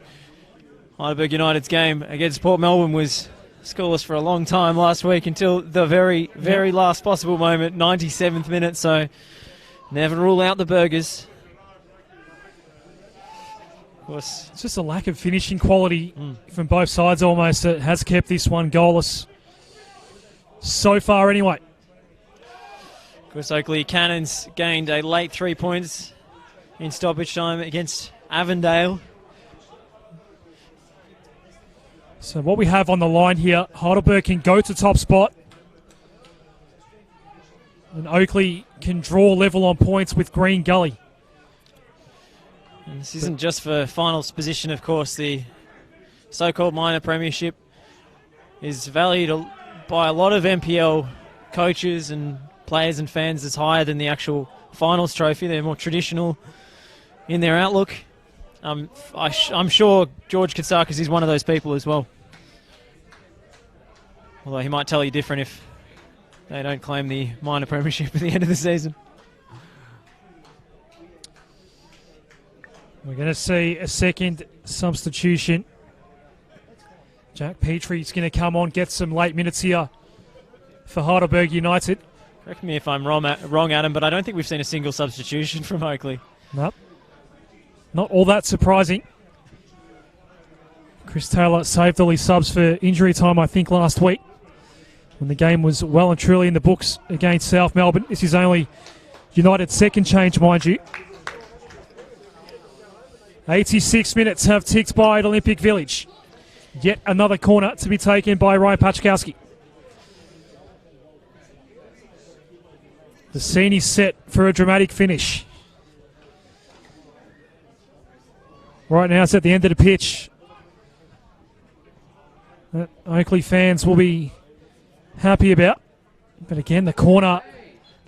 Heidelberg United's game against Port Melbourne was scoreless for a long time last week until the very, very last possible moment, 97th minute. So never rule out the Burgers. course, It's just a lack of finishing quality from both sides almost that has kept this one goalless so far anyway. of course, Oakleigh Cannons gained a late 3 points in stoppage time against Avondale. So what we have on the line here, Heidelberg can go to top spot. And Oakleigh can draw level on points with Green Gully. And this isn't just for finals position, of course. The so-called minor premiership is valued by a lot of NPL coaches and players and fans as higher than the actual finals trophy. They're more traditional in their outlook. I'm sure George Katsakis is one of those people as well. Although he might tell you different if they don't claim the minor premiership at the end of the season. We're going to see a second substitution. Jack Petrie's going to come on, get some late minutes here for Heidelberg United. Correct me if I'm wrong, Adam, but I don't think we've seen a single substitution from Oakleigh. Nope. Not all that surprising. Chris Taylor saved all his subs for injury time, I think, last week, when the game was well and truly in the books against South Melbourne. This is only United's second change, mind you. 86 minutes have ticked by at Olympic Village. Yet another corner to be taken by Ryan Pachkowski. The scene is set for a dramatic finish. Right now it's at the end of the pitch. That Oakleigh fans will be happy about. But again, the corner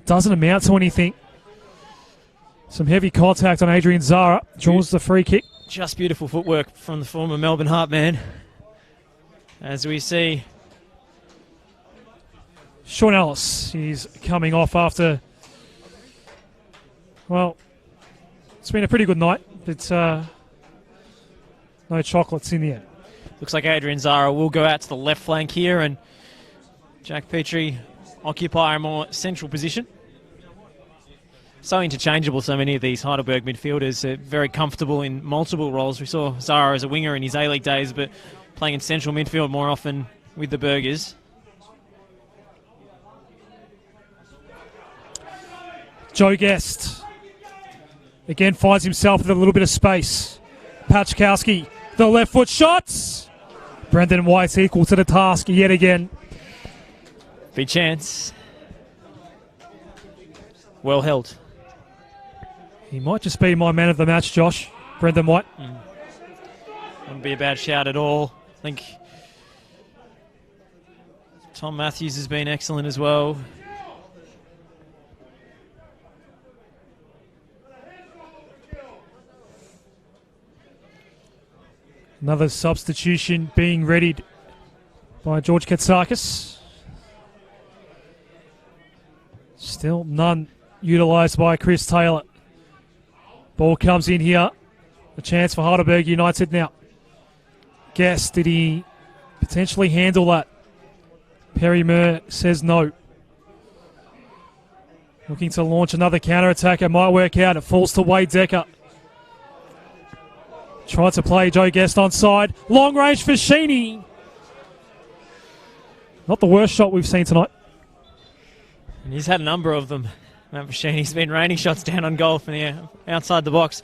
doesn't amount to anything. Some heavy contact on Adrian Zara. Draws the free kick. Just beautiful footwork from the former Melbourne Heartman. As we see Sean Ellis is coming off after, well, it's been a pretty good night, but no chocolates in the end. Looks like Adrian Zara will go out to the left flank here, and Jack Petrie occupy a more central position. So interchangeable, so many of these Heidelberg midfielders are very comfortable in multiple roles. We saw Zara as a winger in his A-League days, but playing in central midfield more often with the Burgers. Joe Guest again finds himself with a little bit of space. Pachkowski, the left foot shots. Brendan White equal to the task yet again. Big chance. Well held. He might just be my man of the match, Josh. Brendan White. Wouldn't be a bad shout at all. I think Tom Matthews has been excellent as well. Another substitution being readied by George Katsakis. Still none utilised by Chris Taylor. Ball comes in here. A chance for Heidelberg United now. Guess, did he potentially handle that? Perry Murr says no. Looking to launch another counter-attack. It might work out. It falls to Wade Decker. Tried to play Joe Guest onside. Long range for Sheeny. Not the worst shot we've seen tonight. And he's had a number of them. Matt Machini's been raining shots down on goal from the outside the box.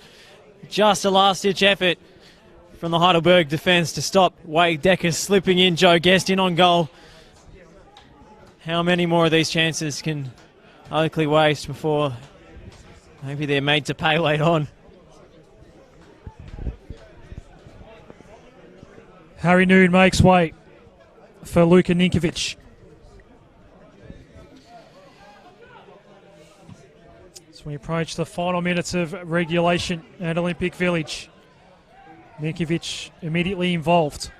Just a last-ditch effort from the Heidelberg defence to stop Wade Decker slipping in. Joe Guest in on goal. How many more of these chances can Oakleigh waste before maybe they're made to pay late on? Harry Noon makes way for Luka Ninkovic. As we approach the final minutes of regulation at Olympic Village, Ninkovic immediately involved.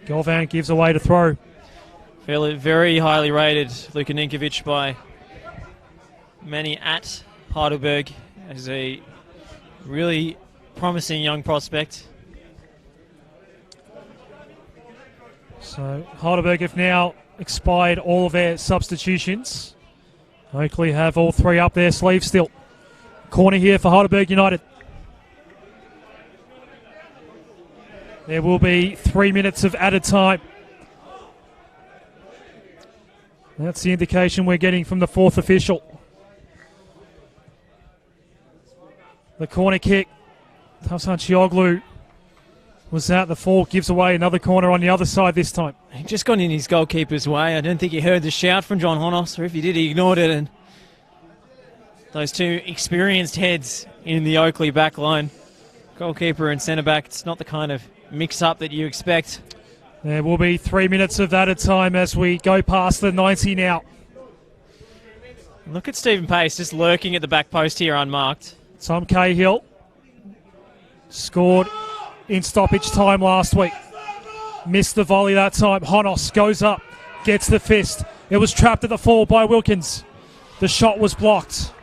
Golvan gives away to throw. Very highly rated Luka Ninkovic by many at Heidelberg as a really promising young prospect. So Heidelberg have now expired all of their substitutions. Oakleigh have all three up their sleeve still. Corner here for Heidelberg United. There will be 3 minutes of added time. That's the indication we're getting from the fourth official. The corner kick. Oakleigh was out. The fall gives away another corner on the other side this time. He just got in his goalkeeper's way. I don't think he heard the shout from John Honos, or if he did, he ignored it. And those two experienced heads in the Oakleigh back line, goalkeeper and centre back, it's not the kind of mix-up that you expect. There will be 3 minutes of added time as we go past the 90 now. Look at Stephen Pace just lurking at the back post here unmarked. Tom Cahill scored in stoppage time last week. Missed the volley that time. Honos goes up, gets the fist. It was trapped at the fall by Wilkins. The shot was blocked.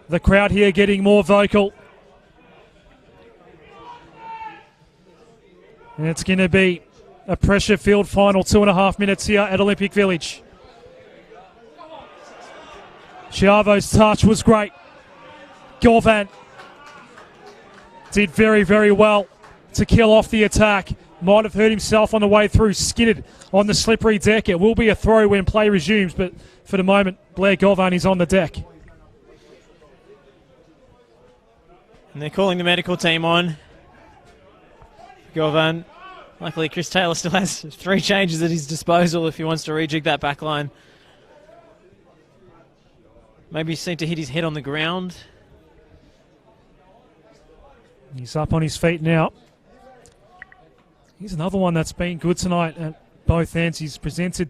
The crowd here getting more vocal. And it's going to be a pressure-filled final 2.5 minutes here at Olympic Village. Chiavo's touch was great. Govan did very, very well to kill off the attack. Might have hurt himself on the way through, skidded on the slippery deck. It will be a throw when play resumes, but for the moment, Blair Govan is on the deck. And they're calling the medical team on. Govan. Luckily, Chris Taylor still has 3 changes at his disposal if he wants to rejig that back line. Maybe he seemed to hit his head on the ground. He's up on his feet now. He's another one that's been good tonight at both ends. He's presented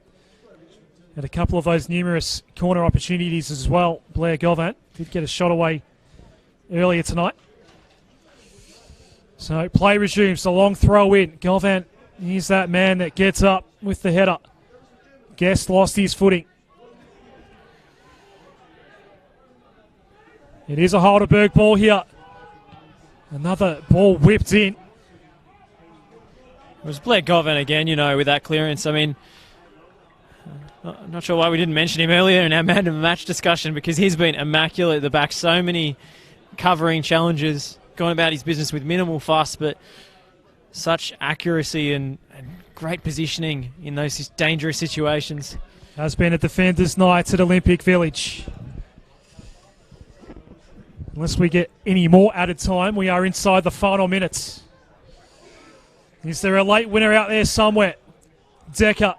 at a couple of those numerous corner opportunities as well. Blair Govan did get a shot away earlier tonight. So play resumes, a long throw in. Govan, he's that man that gets up with the header. Guest lost his footing. It is a Heidelberg ball here. Another ball whipped in. It was Blair Govan again, you know, with that clearance. I mean, I'm not sure why we didn't mention him earlier in our man of the match discussion, because he's been immaculate at the back. So many covering challenges, going about his business with minimal fuss, but such accuracy and great positioning in those dangerous situations. Has been a defender's night at Olympic Village. Unless we get any more added time, we are inside the final minutes. Is there a late winner out there somewhere? Decker.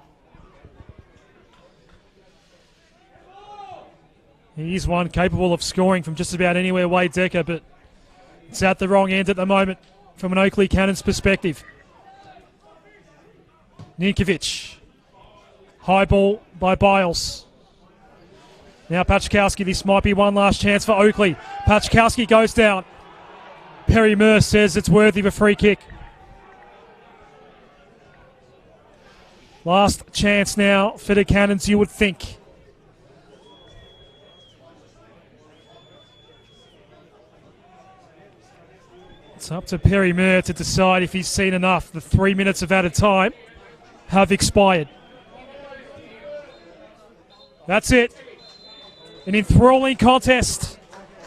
He's one capable of scoring from just about anywhere, Wade Decker, but it's at the wrong end at the moment from an Oakleigh Cannons perspective. Ninkovic. High ball by Biles. Now Pachkowski, this might be one last chance for Oakleigh. Pachkowski goes down. Perry Moore says it's worthy of a free kick. Last chance now for the Cannons, you would think. It's up to Perry Moore to decide if he's seen enough. The 3 minutes of added time have expired. That's it. An enthralling contest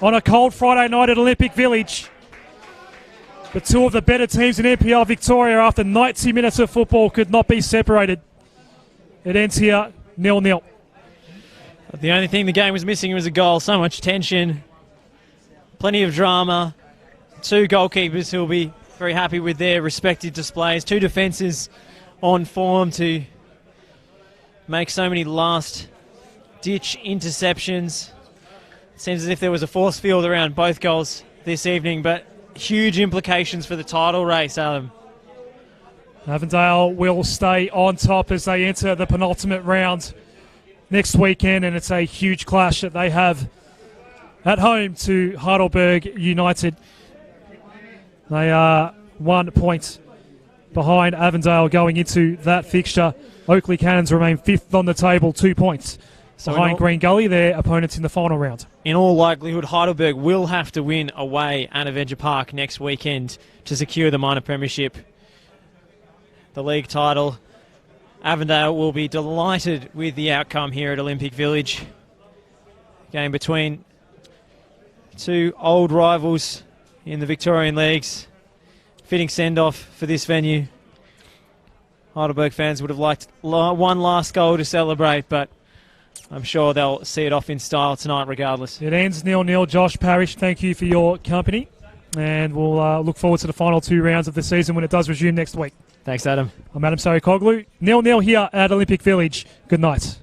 on a cold Friday night at Olympic Village. The two of the better teams in NPL Victoria after 90 minutes of football could not be separated. It ends here 0-0. The only thing the game was missing was a goal. So much tension, plenty of drama. 2 goalkeepers who will be very happy with their respective displays. 2 defences on form to make so many last-ditch interceptions. It seems as if there was a force field around both goals this evening, but huge implications for the title race, Adam. Avondale will stay on top as they enter the penultimate round next weekend, and it's a huge clash that they have at home to Heidelberg United. They are 1 point behind Avondale going into that fixture. Oakleigh Cannons remain 5th on the table, 2 points behind Green Gully, their opponents in the final round. In all likelihood, Heidelberg will have to win away at Avenger Park next weekend to secure the minor premiership, the league title. Avondale will be delighted with the outcome here at Olympic Village. Game between 2 old rivals in the Victorian leagues. fitting send-off for this venue. Heidelberg fans would have liked one last goal to celebrate, but I'm sure they'll see it off in style tonight regardless. It ends 0-0. Josh Parrish, thank you for your company. And we'll look forward to the final 2 rounds of the season when it does resume next week. Thanks, Adam. I'm Adam Sarikoglu. 0-0 here at Olympic Village. Good night.